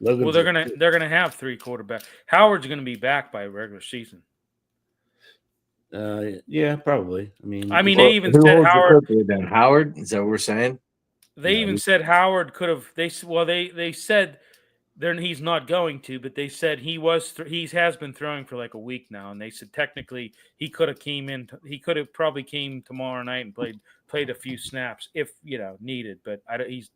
Logan's well, they're gonna have 3 quarterbacks. Howard's gonna be back by regular season. Yeah, probably. I mean, they even said Howard. Then Howard, is that what we're saying? They even said Howard could have. They said he's not going to, but they said he has been throwing for like a week now, and they said technically he could have probably came tomorrow night and played a few snaps if needed, but he's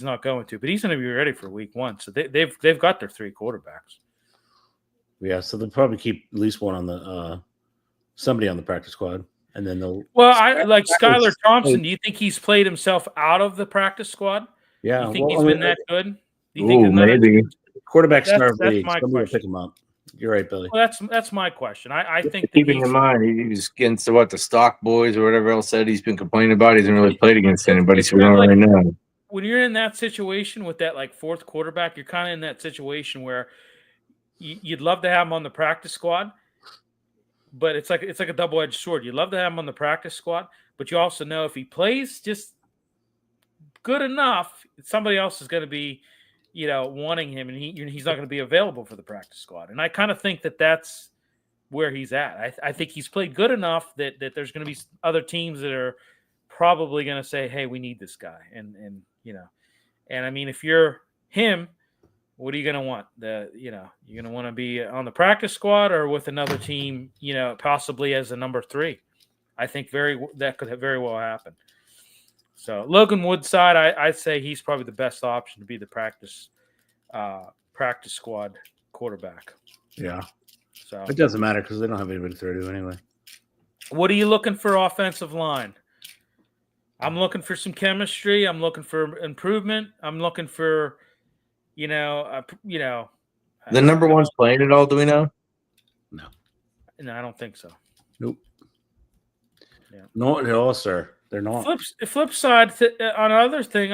not going to. But he's going to be ready for week 1, so they've got their 3 quarterbacks. Yeah, so they'll probably keep at least one on the somebody on the practice squad, and then they'll. Well, I like Skylar Thompson. Do you think he's played himself out of the practice squad? Yeah, you think he's been that good? Do you think maybe quarterback star that's league? my Somebody will question. pick him up. You're right, Billy. Well, that's my question. I think keeping in mind he was against the Stock Boys or whatever else said he's been complaining about. He hasn't really played against anybody, so we don't really know. When you're in that situation with that 4th quarterback, you're kind of in that situation where you'd love to have him on the practice squad, but it's like a double-edged sword. You'd love to have him on the practice squad, but you also know if he plays just good enough, somebody else is going to be, wanting him, and he's not going to be available for the practice squad. And I kind of think that that's where he's at. I think he's played good enough that there's going to be other teams that are probably going to say, "Hey, we need this guy," and I mean, if you're him, what are you going to want? You're going to want to be on the practice squad or with another team, possibly as a number 3. I think that could very well happen. So Logan Woodside, I'd say he's probably the best option to be the practice squad quarterback. Yeah. So it doesn't matter because they don't have anybody to throw to anyway. What are you looking for offensive line? I'm looking for some chemistry. I'm looking for improvement. I'm looking for, the number 1's playing it all. Do we know? No, I don't think so. Nope. Yeah. No, at all, sir. They're not. Flip side on another thing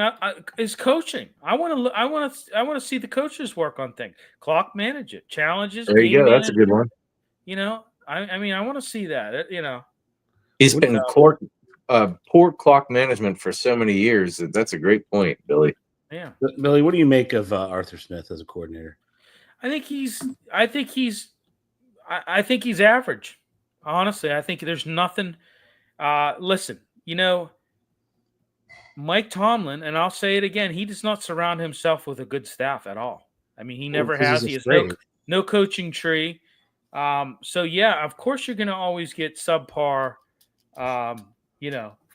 is coaching. I want to see the coaches work on things. Clock manage it, challenges. There you go. That's a good one. I want to see that. He's been poor clock management for so many years. That's a great point, Billy. Yeah, Billy, what do you make of Arthur Smith as a coordinator? I think he's average. Honestly, I think there's nothing. Listen, Mike Tomlin, and I'll say it again, he does not surround himself with a good staff at all. I mean, he never has. He has no coaching tree. So yeah, of course you're going to always get subpar. Of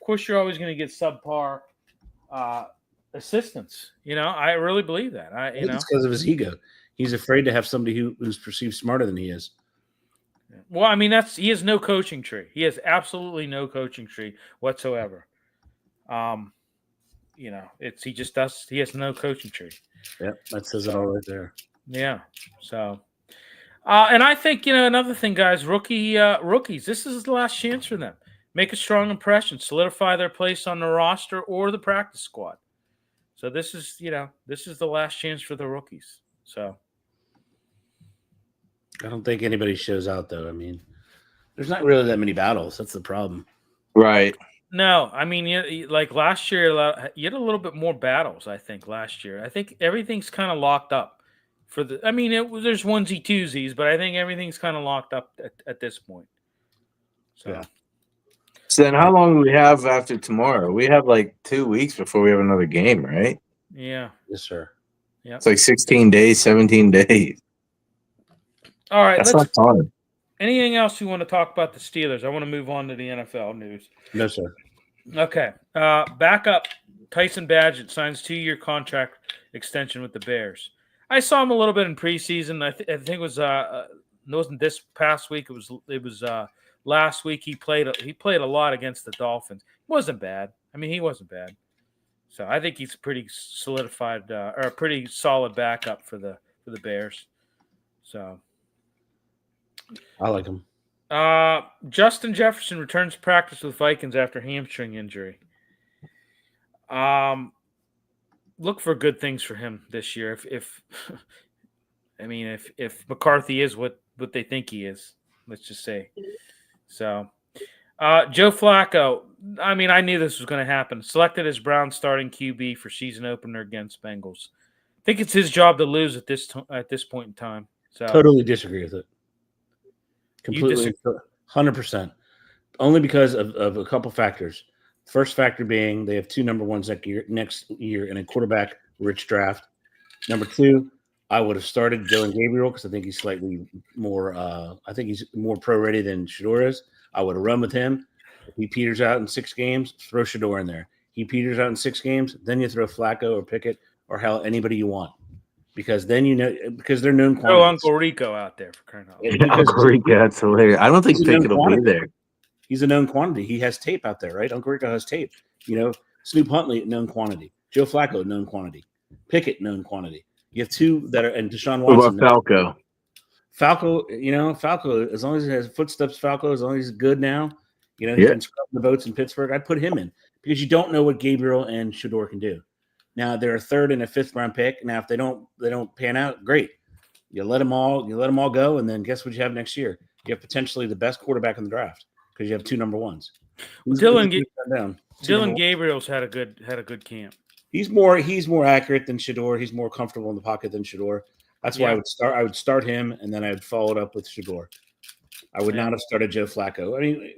course you're always going to get subpar assistants. I really believe that. It's because of his ego. He's afraid to have somebody who's perceived smarter than he is. Well, I mean, he has no coaching tree. He has absolutely no coaching tree whatsoever. He has no coaching tree. Yep, that says it all right there. Yeah. So, and I think, another thing, guys, rookies, this is the last chance for them. Make a strong impression, solidify their place on the roster or the practice squad. So this is the last chance for the rookies. So. I don't think anybody shows out, though. I mean, there's not really that many battles. That's the problem. Right. No, I mean, like last year, you had a little bit more battles, I think, last year. I think everything's kind of locked up. There's onesie twosies, but I think everything's kind of locked up at this point. So. Yeah. So then how long do we have after tomorrow? We have like 2 weeks before we have another game, right? Yeah. Yes, sir. Yeah. It's like 16 days, 17 days. All right. That's not fun. Anything else you want to talk about the Steelers? I want to move on to the NFL news. No, sir. Okay. Backup Tyson Badgett signs 2-year contract extension with the Bears. I saw him a little bit in preseason. I think it was it wasn't this past week. It was last week. He played a lot against the Dolphins. He wasn't bad. I mean, he wasn't bad. So I think he's pretty solidified or a pretty solid backup for the Bears. So I like him. Justin Jefferson returns to practice with Vikings after hamstring injury. Look for good things for him this year. If McCarthy is what they think he is, let's just say. So, Joe Flacco. I mean, I knew this was going to happen. Selected as Brown's starting QB for season opener against Bengals. I think it's his job to lose at this point in time. So Totally disagree with it. Completely, 100%. Only because of a couple factors. First factor being they have 2 number ones next year in a quarterback-rich draft. Number 2, I would have started Dylan Gabriel because I think he's slightly more. I think he's more pro-ready than Shador is. I would have run with him. If he peters out in 6 games, throw Shador in there. He peters out in 6 games, then you throw Flacco or Pickett or hell anybody you want. Because then because they're known quantities. Throw Uncle Rico out there for crying out loud. Uncle Rico, that's hilarious. I don't think Pickett will be there. He's a known quantity. He has tape out there, right? Uncle Rico has tape. Snoop Huntley, known quantity. Joe Flacco, known quantity. Pickett, known quantity. You have 2 that are, and Deshaun Watson. What about Falco? Falco, as long as he has footsteps, Falco, as long as he's good now, he's been scrubbing the votes in Pittsburgh. I'd put him in because you don't know what Gabriel and Shador can do. Now they're a 3rd and a 5th round pick. Now if they don't pan out, great. You let them all go, and then guess what you have next year? You have potentially the best quarterback in the draft because you have 2 number ones. Dylan Gabriel's had a good camp. He's more accurate than Shador. He's more comfortable in the pocket than Shador. That's why I would start him, and then I would follow it up with Shador. I would not have started Joe Flacco. I mean,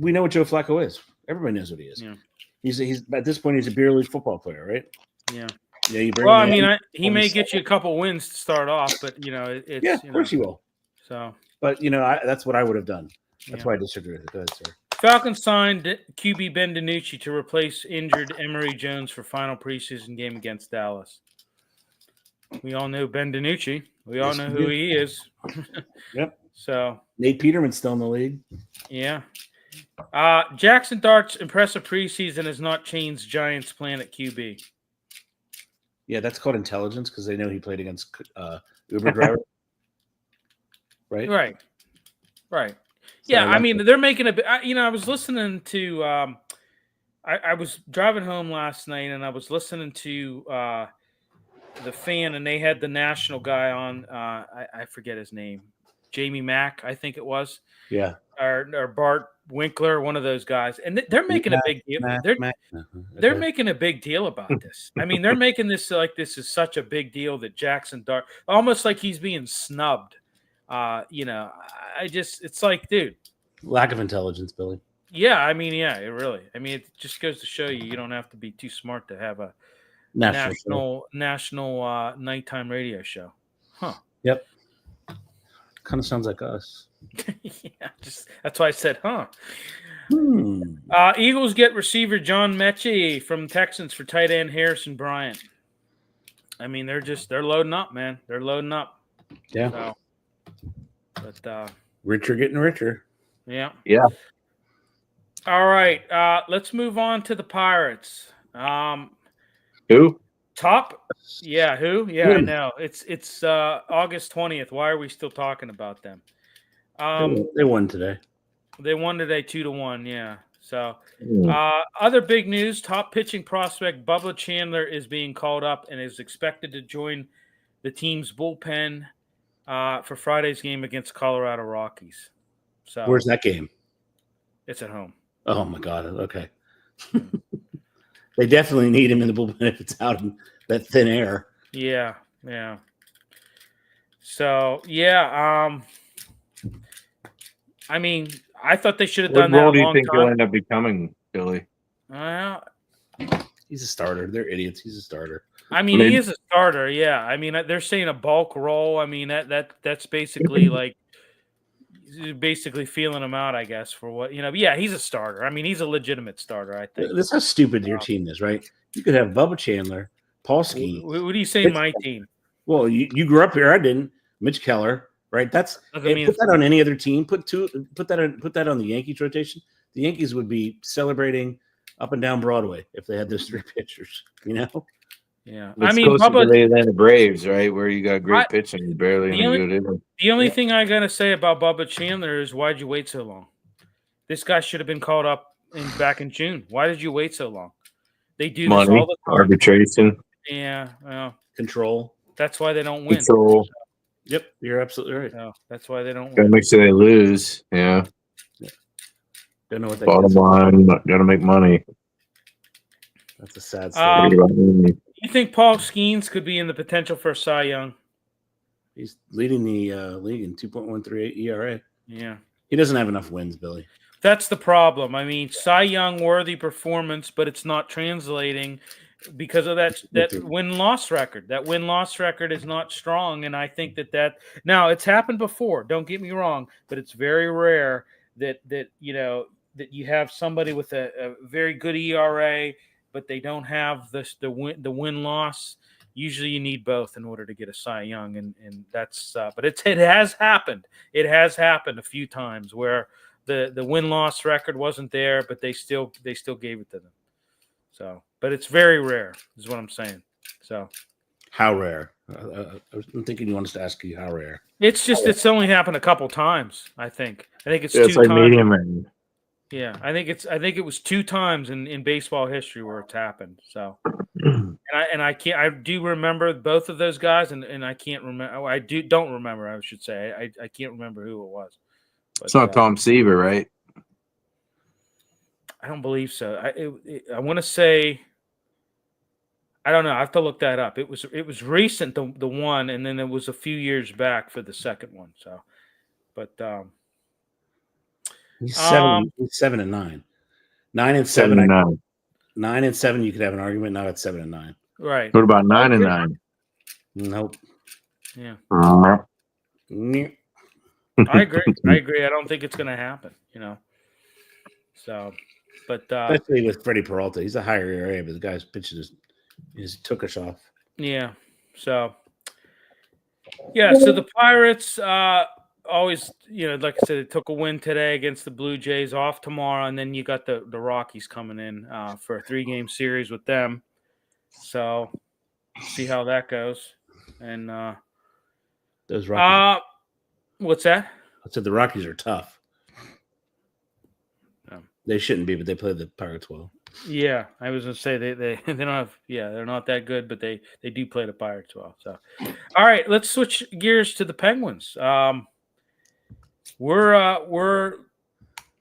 we know what Joe Flacco is. Everybody knows what he is. Yeah. He's at this point he's a beer league football player, right? Yeah. Yeah. He may get you a couple wins to start off, but it's of course he will. So, but that's what I would have done. That's why I disagree with it. Go ahead, sir. Falcons signed QB Ben DiNucci to replace injured Emory Jones for final preseason game against Dallas. We all know Ben DiNucci. We all know who he is. Yep. So Nate Peterman's still in the league. Yeah. Jackson Dart's impressive preseason has not changed Giants' plan at QB. Yeah, that's called intelligence because they know he played against Uber driver. Right. Yeah, I mean, they're making I was listening to I was driving home last night and I was listening to the Fan, and they had the national guy on. I forget his name, Jamie Mack, I think it was. Yeah. Or Bart Winkler, one of those guys, and they're making a big deal. They're making a big deal about this. I mean, they're making this like this is such a big deal that Jackson Dart, almost like he's being snubbed. It's like, dude, lack of intelligence, Billy. Yeah, I mean, it really. I mean, it just goes to show you don't have to be too smart to have a national nighttime radio show. Huh. Yep. Kind of sounds like us. Yeah, that's why I said, huh. Eagles get receiver John Mechie from Texans for tight end Harrison Bryant. I mean, they're loading up, man. They're loading up. Yeah. So, but richer getting richer. Yeah. Yeah. All right. Let's move on to the Pirates. Who? Yeah, who? Yeah, I know. It's August 20th. Why are we still talking about them? They won today. They won today 2-1, yeah. So other big news, top pitching prospect Bubba Chandler is being called up and is expected to join the team's bullpen for Friday's game against Colorado Rockies. So where's that game? It's at home. Oh my God. Okay. They definitely need him in the bullpen if it's out in that thin air. Yeah. So, yeah. I mean, I thought they should have What done that role a do you long think he'll time. end up becoming, Billy? Well, He's a starter. They're idiots. He's a starter. I mean, Mid- he is a starter. Yeah. I mean, they're saying a bulk role. I mean, that's basically like basically feeling him out, I guess, for what you know. But yeah, he's a starter. I mean, he's a legitimate starter. I think. This is how stupid your team is, right? You could have Bubba Chandler, Paul Skeens. What do you say, my team? Well, you grew up here. I didn't. Mitch Keller, right? That's Doesn't mean put that on any other team. Put that on the Yankees rotation. The Yankees would be celebrating up and down Broadway if they had those three pitchers. You know, Yeah. It's I mean, closer to Bubba. the Atlanta Braves, right? Where you got great I- pitching, you barely the any only- good in. The only thing I gotta say about Bubba Chandler is why'd you wait so long? This guy should have been called up back in June. Why did you wait so long? They do this Money, all the time. arbitration, Yeah, well, control. that's why they don't win. control. Yep, you're absolutely right. No, that's why they don't Gotta win. make sure they lose. Yeah. Don't know what that Bottom is. line, gotta make money. That's a sad Um, story. You think Paul Skeens could be in the potential for Cy Young? He's leading the league in 2.138 ERA. Yeah. He doesn't have enough wins, Billy. That's the problem. I mean, Cy Young worthy performance, but it's not translating because of that win-loss record. That win-loss record is not strong, and I think that now it's happened before. Don't get me wrong, but it's very rare that you have somebody with a very good ERA, but they don't have the win-loss. Usually, you need both in order to get a Cy Young, and that's but it has happened. It has happened a few times where the win-loss record wasn't there, but they still gave it to them. So, but it's very rare, is what I'm saying. So, how rare? I'm thinking you want us to ask you how rare. it's only happened a couple times. I think it's It's two like times. medium range. Yeah, I think it was two times in baseball history where it's happened. So, and I do remember both of those guys, and I can't remember. I don't remember. I should say I can't remember who it was. But, It's not Tom Seaver, right? I don't believe so. I want to say. I don't know. I have to look that up. It was recent, the one, and then it was a few years back for the second one. So, but He's 7-9, 9-7. 9-7. You could have an argument. Not at 7-9. right. What about 9-9? Nope. Yeah, Nope. I agree. I don't think it's going to happen. So, but Especially with Freddie Peralta, he's a higher ERA, but the guy's pitching his took us off. yeah. So, yeah. So the Pirates always, like I said, they took a win today against the Blue Jays, off tomorrow, and then you got the Rockies coming in for a 3-game series with them. So, see how that goes. And Those Rockies. What's that? I said the Rockies are tough. Yeah. They shouldn't be, but they play the Pirates well. Yeah, I was gonna say they don't have. Yeah, they're not that good, but they do play the Pirates well. So, all right, let's switch gears to the Penguins. We're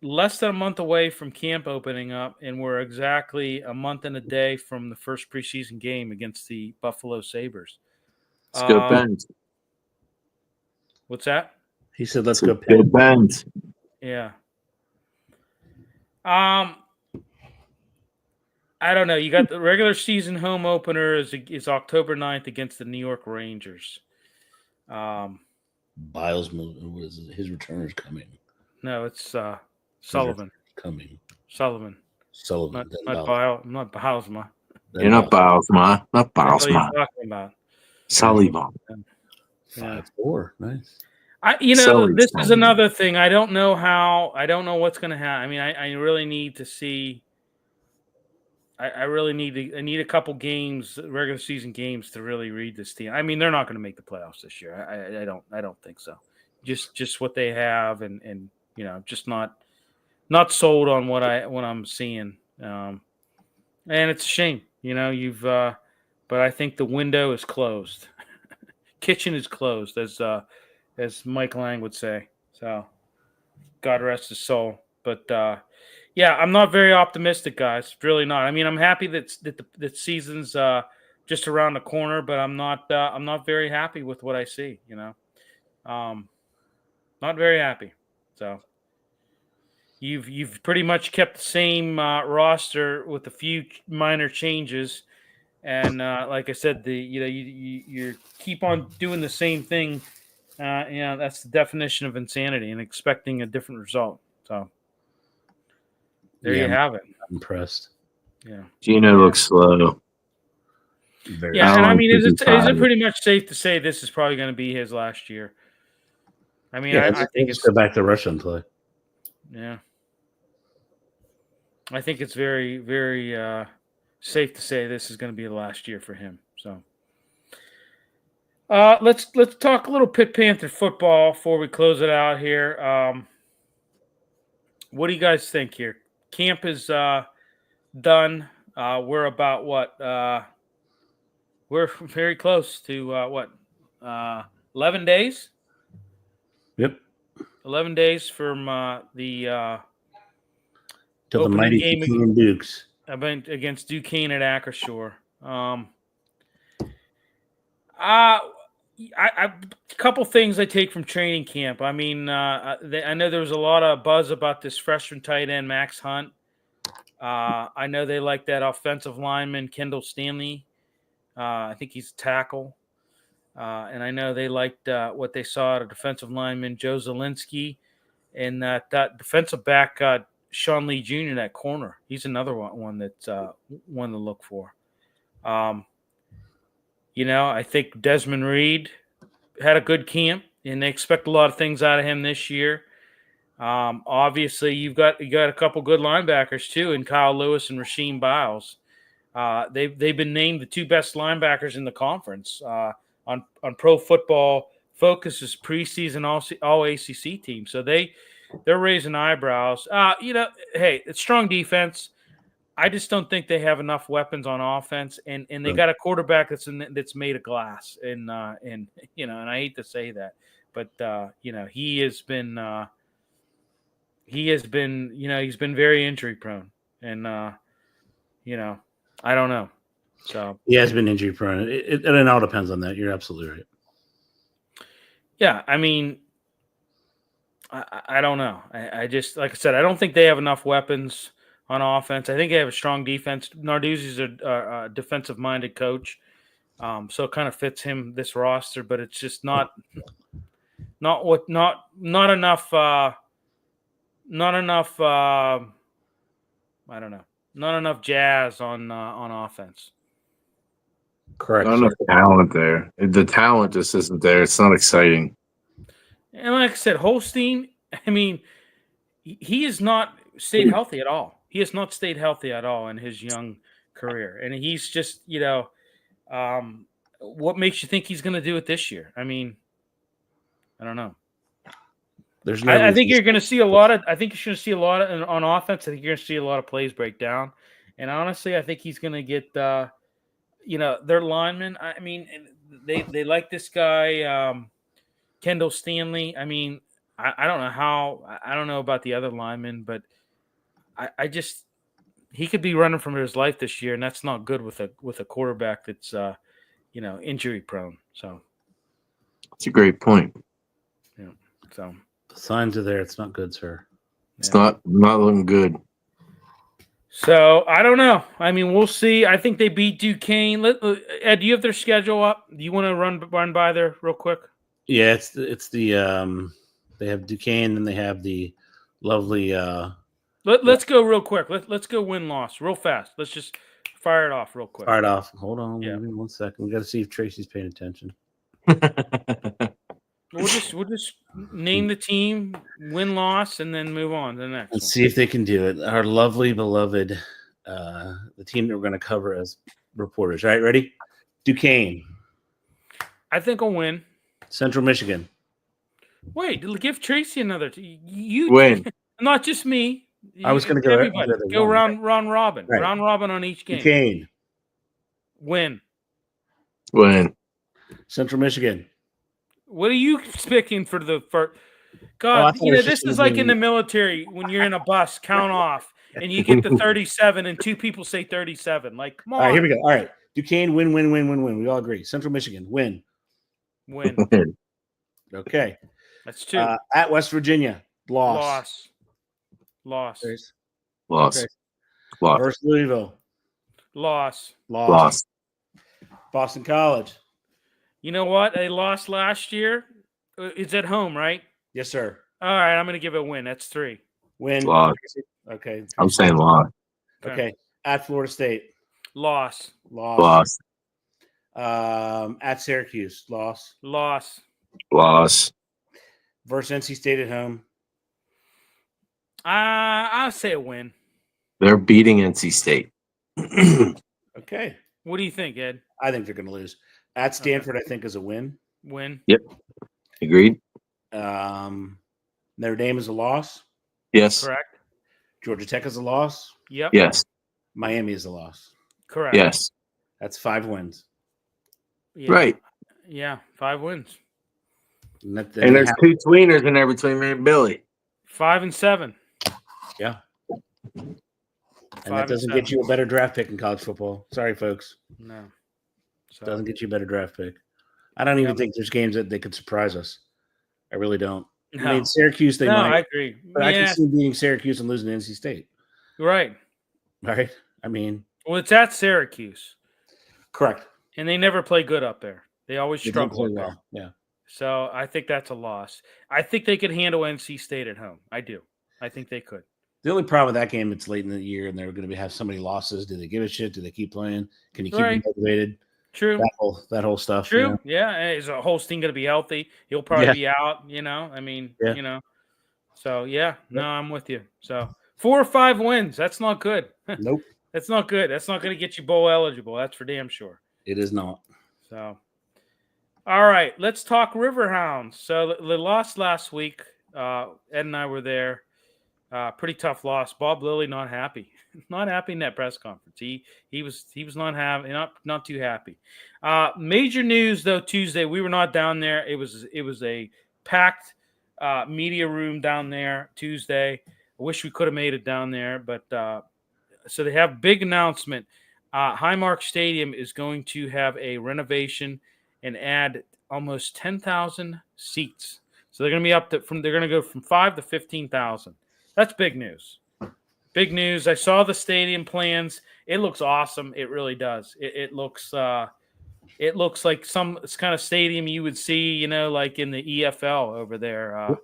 less than a month away from camp opening up, and we're exactly a month and a day from the first preseason game against the Buffalo Sabres. Let's go Pens. What's that? He said, "Let's go Pens." Yeah. I don't know. You got the regular season home opener is October 9th against the New York Rangers. Biles was his returner's coming. No, it's Sullivan. Coming. Sullivan. Sullivan. Not Biles. Not Biles, ma. You're not Biles, ma. Not Biles, What are ma. you talking about? Sullivan. 5-4. Nice. This is another thing. I don't know what's going to happen. I mean, I really need to see. I need a couple games, regular season games, to really read this team. I mean, they're not going to make the playoffs this year. I don't think so. Just what they have, and just not sold on what I'm seeing. And it's a shame, but I think the window is closed. Kitchen is closed, as Mike Lang would say. So, God rest his soul. But yeah, I'm not very optimistic, guys. Really not. I mean, I'm happy that the season's just around the corner, but I'm not very happy with what I see. Not very happy. So, You've pretty much kept the same roster with a few minor changes, and like I said, you keep on doing the same thing. That's the definition of insanity and expecting a different result. So there you have it. I'm impressed. Yeah, Gino looks slow. Very yeah, I and don't I mean, think is he's it tired. pretty much safe to say this is probably going to be his last year? I mean, yeah, I think let's it's go back to Russia and play. yeah. I think it's very, very safe to say this is going to be the last year for him. So, let's talk a little Pitt Panther football before we close it out here. What do you guys think here? Camp is done. We're about what? We're very close to what? 11 days. Yep. 11 days from the To the opening mighty game Duquesne Dukes. against Duquesne at Acrisure. A couple things I take from training camp. I mean, I know there was a lot of buzz about this freshman tight end Max Hunt. I know they like that offensive lineman Kendall Stanley. I think he's a tackle. And I know they liked what they saw at a defensive lineman Joe Zielinski, and that defensive back Sean Lee Jr. that corner. He's another one that's one to look for. I think Desmond Reed had a good camp, and they expect a lot of things out of him this year. Obviously, you got a couple good linebackers too, in Kyle Lewis and Rasheem Biles. They've been named the two best linebackers in the conference on Pro Football Focus's preseason all ACC team. So they're raising eyebrows. Hey, it's strong defense. I just don't think they have enough weapons on offense, and they got a quarterback that's made of glass, and I hate to say that, but he has been he's been very injury prone, and I don't know. So He has been injury prone. It all depends on that. You're absolutely right. yeah, I mean, I don't know. I just, like I said, I don't think they have enough weapons on offense. I think they have a strong defense. Narduzzi's a defensive-minded coach, so it kind of fits him this roster. But it's just not enough. I don't know. Not enough jazz on offense. Correct. Not enough talent there. The talent just isn't there. It's not exciting. And like I said, Holstein, I mean, he has not stayed healthy at all. He has not stayed healthy at all in his young career. And he's just, what makes you think he's going to do it this year? I mean, I don't know. There's no I think you're going to see a lot of on offense. I think you're going to see a lot of plays break down. And honestly, I think he's going to get, their linemen. I mean, they like this guy, Kendall Stanley. I mean, I don't know about the other linemen, but I just, he could be running from his life this year, and that's not good with a quarterback that's injury prone. So It's a great point. yeah. So the signs are there. It's not good, sir. It's not looking good. So I don't know. I mean, we'll see. I think they beat Duquesne. Ed, do you have their schedule up? Do you want to run by there real quick? Yeah, it's the they have Duquesne and they have the lovely. Let's go real quick. Let's go win-loss real fast. Let's just fire it off real quick. Fire it off. Hold on. Yeah. Give me 1 second. We got to see if Tracy's paying attention. We'll just name the team, win-loss, and then move on to the next. Let's see if they can do it. Our lovely, beloved, the team that we're going to cover as reporters. All right, ready? Duquesne. I think I'll win. Central Michigan. Wait, give Tracy another. You Win. Not just me. I was going to go. Everybody. Go round robin. Right. Round robin on each game. Duquesne. Win. Win. Central Michigan. What are you picking for the first? God, this is like in the military when you're in a bus, count off, and you get to 37, and two people say 37. Like, come on. All right, here we go. All right. Duquesne, win. We all agree. Central Michigan, win. Win. Okay. That's two. At West Virginia, loss. Loss. Grace. Loss. Okay. Loss. Versus Louisville. Loss. Loss. Boston College. You know what? They lost last year. It's at home, right? Yes, sir. All right, I'm going to give it a win. That's 3. Win. Loss. Okay. I'm saying loss. Okay. At Florida State. Loss. Loss. Loss. At Syracuse. Loss. Loss. Loss. Versus NC State at home. I'll say a win. They're beating NC State. Okay. What do you think, Ed? I think they're going to lose. At Stanford, I think is a win. Win. Yep. Agreed. Notre Dame is a loss. Yes. Correct. Georgia Tech is a loss. Yep. Yes. Miami is a loss. Correct. Yes. That's 5 wins. Yeah. Right. Yeah, 5 wins. And And there's 2 tweeners in there between me and Billy. 5 and 7. Yeah. And 5 that doesn't get you a better draft pick in college football. Sorry, folks. No. So, Doesn't get you a better draft pick. I don't even think there's games that they could surprise us. I really don't. no. I mean, Syracuse, they No, might. I agree. But I Yeah, can see them beating Syracuse and losing to NC State. right. Right? I mean, Well, it's at Syracuse, correct. and they never play good up there. They always They don't struggle play up there. well. Yeah. So I think that's a loss. I think they could handle NC State at home. I do. I think they could. The only problem with that game, it's late in the year and they're going to have so many losses. Do they give a shit? Do they keep playing? Can you keep them Right. motivated? True. That whole stuff. True. You know? Yeah. Is the whole team going to be healthy? He'll probably Yeah. be out, I mean, Yeah. So, yeah. No, I'm with you. So, 4 or 5 wins. That's not good. Nope. That's not good. That's not going to get you bowl eligible. That's for damn sure. It is not. So, all right. Let's talk Riverhounds. So, they lost last week. Ed and I were there. Pretty tough loss. Bob Lilly not happy. Not happy in that press conference. He was not happy, not too happy. Major news though, Tuesday, we were not down there. It was a packed media room down there Tuesday. I wish we could have made it down there, but so they have big announcement. Highmark Stadium is going to have a renovation and add almost 10,000 seats. So they're going to be they're going to go from 5 to 15,000. That's big news. Big news. I saw the stadium plans. It looks awesome. It really does. It looks like some kind of stadium you would see, like in the EFL over there.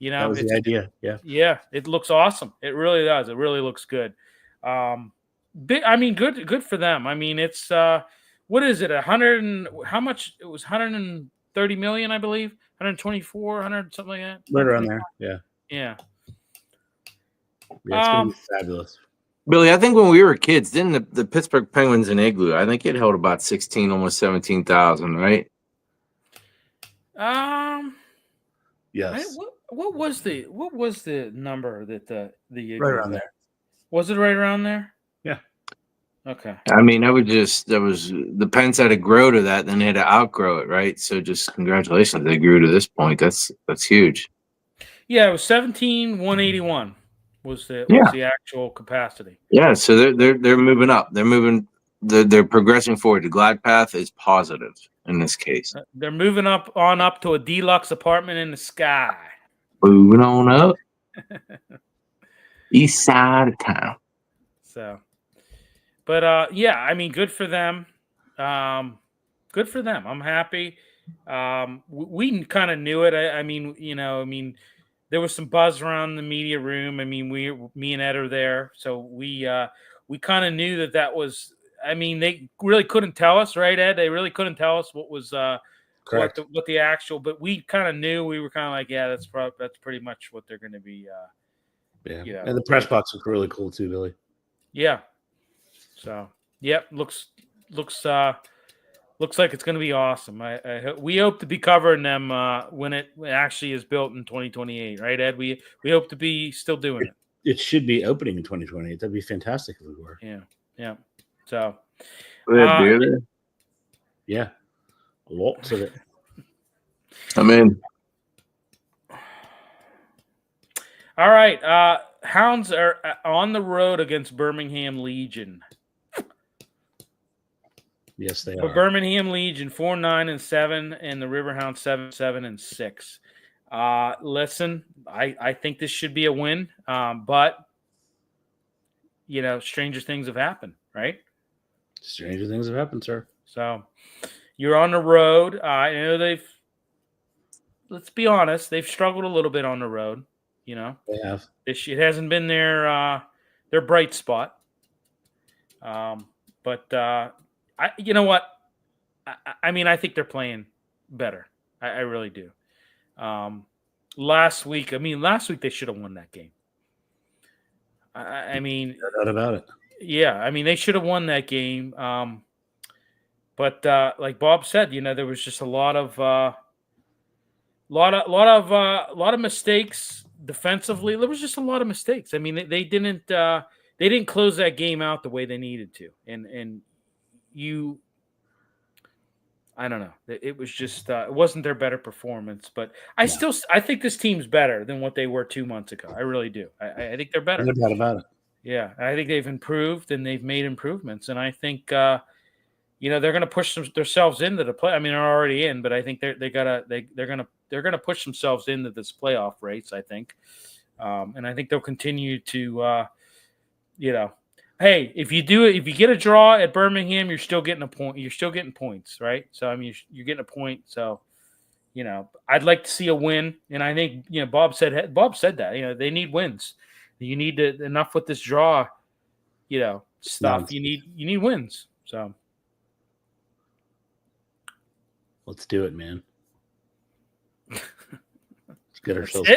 That was the idea. Yeah. Yeah, it looks awesome. It really does. It really looks good. Good for them. I mean, it's what is it? 100 and how much? It was 130 million, I believe. 124, 100, something like that. Right around there. Yeah. Yeah. Yeah, it's going to be fabulous. Billy, I think when we were kids, didn't the Pittsburgh Penguins in Igloo, I think it held about 16, almost 17,000, right? Yes. What was the number that the Right around there. Was it right around there? Yeah. Okay. I mean, that was the Pens had to grow to that, then they had to outgrow it, right? So just congratulations, they grew to this point. That's huge. Yeah, it was 17,181 was the actual capacity. Yeah, so they're moving up. They're progressing forward. The glide path is positive in this case. They're moving up to a deluxe apartment in the sky. Moving on up. East side of town. So, but yeah, I mean, good for them. Good for them. I'm happy. We kind of knew it. I mean, there was some buzz around the media room. I mean, me and Ed are there, so we kind of knew that was. I mean, they really couldn't tell us, right, Ed? They really couldn't tell us what was Correct. what the actual. But we kind of knew. We were kind of like, yeah, that's pretty much what they're going to be. Yeah. And the press box looked really cool too, Billy. Yeah. So, yep, looks like it's going to be awesome. We hope to be covering them when it actually is built in 2028, right, Ed? We hope to be still doing it. It should be opening in 2028. That'd be fantastic if we were. Yeah. So, yeah, lots of it. I'm in. All right. Hounds are on the road against Birmingham Legion. Yes, they For are. Birmingham Legion, 4-9-7, and the Riverhounds 7-7-6. Listen, I think this should be a win, but stranger things have happened, right? Stranger things have happened, sir. So you're on the road. I know let's be honest, they've struggled a little bit on the road. They have. It hasn't been their bright spot. But you know what? I think they're playing better. I really do. Last week they should have won that game. No doubt about it. Yeah, they should have won that game. But like Bob said, there was just a lot of mistakes defensively. There was just a lot of mistakes. They didn't close that game out the way they needed to, and I don't know. It was just it wasn't their better performance, but I think this team's better than what they were 2 months ago. I really do. I think they're better. No doubt about it. Yeah, I think they've improved and they've made improvements, and I think they're going to push themselves into the play. They're already in, but I think they're going to push themselves into this playoff race. I think, and I think they'll continue to. Hey, if you get a draw at Birmingham, you're still getting a point. You're still getting points, right? So you're getting a point. So, I'd like to see a win, and I think Bob said that they need wins. You need to enough with this draw, stuff. You need wins. So let's do it, man. Let's get ourselves.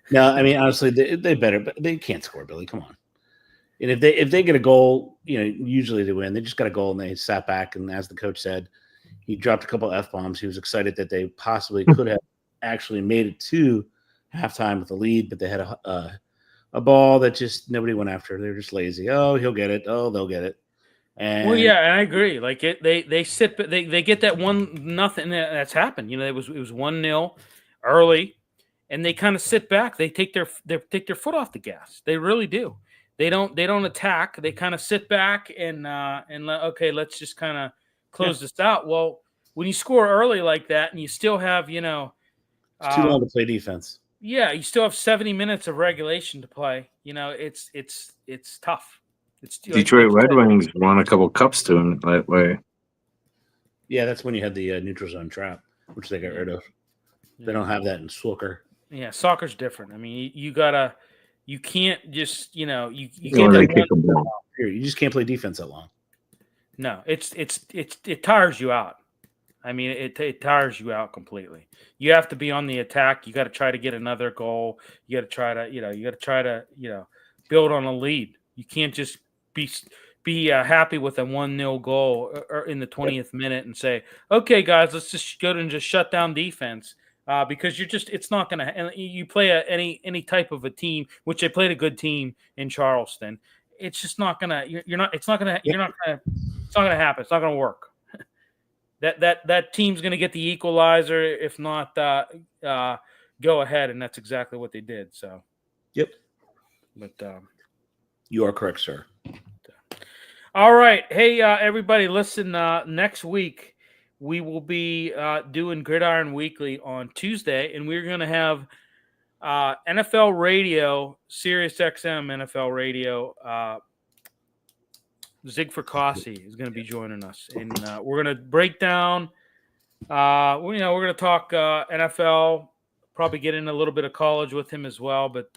No, honestly, they better, but they can't score, Billy. Come on. And if they get a goal, usually they win. They just got a goal and they sat back. And as the coach said, he dropped a couple F-bombs. He was excited that they possibly could have actually made it to halftime with a lead, but they had a ball that just nobody went after. They were just lazy. Oh, he'll get it. Oh, they'll get it. And and I agree. Like they get that 1-0 that's happened. It was 1-0 early, and they kind of sit back. They take their foot off the gas. They really do. They don't attack. They kind of sit back and let's just kind of close this out. Well, when you score early like that and you still have, it's too long to play defense. Yeah, you still have 70 minutes of regulation to play. It's tough. Detroit Red Wings won a couple cups to him that way. Yeah, that's when you had the neutral zone trap, which they got rid of. They don't have that in soccer. Yeah, soccer's different. You can't just, you just can't play defense that long. No, it tires you out. It tires you out completely. You have to be on the attack. You got to try to get another goal. You got to try to build on a lead. You can't just be happy with a 1-0 goal or in the 20th minute and say, okay, guys, let's just go and just shut down defense. Because it's not going to. And you play any type of a team, which they played a good team in Charleston. It's just not going to. It's not going to happen. It's not going to work. That team's going to get the equalizer, if not go ahead, and that's exactly what they did. So, yep. But you are correct, sir. All right, hey everybody, listen. Next week, we will be doing Gridiron Weekly on Tuesday, and we're going to have NFL Radio, Sirius XM NFL Radio. Zig Fracassi is going to be joining us, and we're going to break down. We're going to talk NFL. Probably get in a little bit of college with him as well, but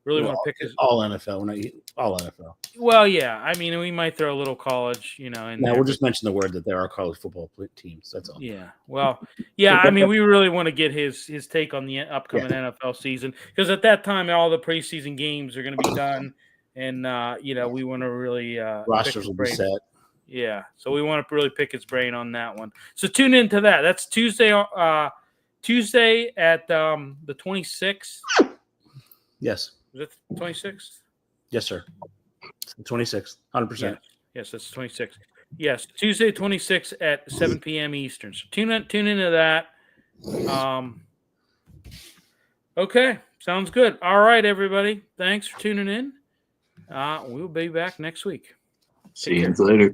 really want to pick his all NFL. We're not all NFL. Well, yeah. We might throw a little college, And we'll just mention the word that there are college football teams. That's all. Yeah. Well, yeah. We really want to get his take on the upcoming NFL season, because at that time all the preseason games are going to be done, and we want to really rosters will be set. Yeah. So we want to really pick his brain on that one. So tune into that. That's Tuesday. Tuesday at the 26th. Yes. Is it 26th? Yes, sir. 26th, 100%. Yes, that's 26th. Yes, Tuesday 26th at 7 p.m. Eastern. So tune into that. Okay, sounds good. All right, everybody. Thanks for tuning in. We'll be back next week. See you later.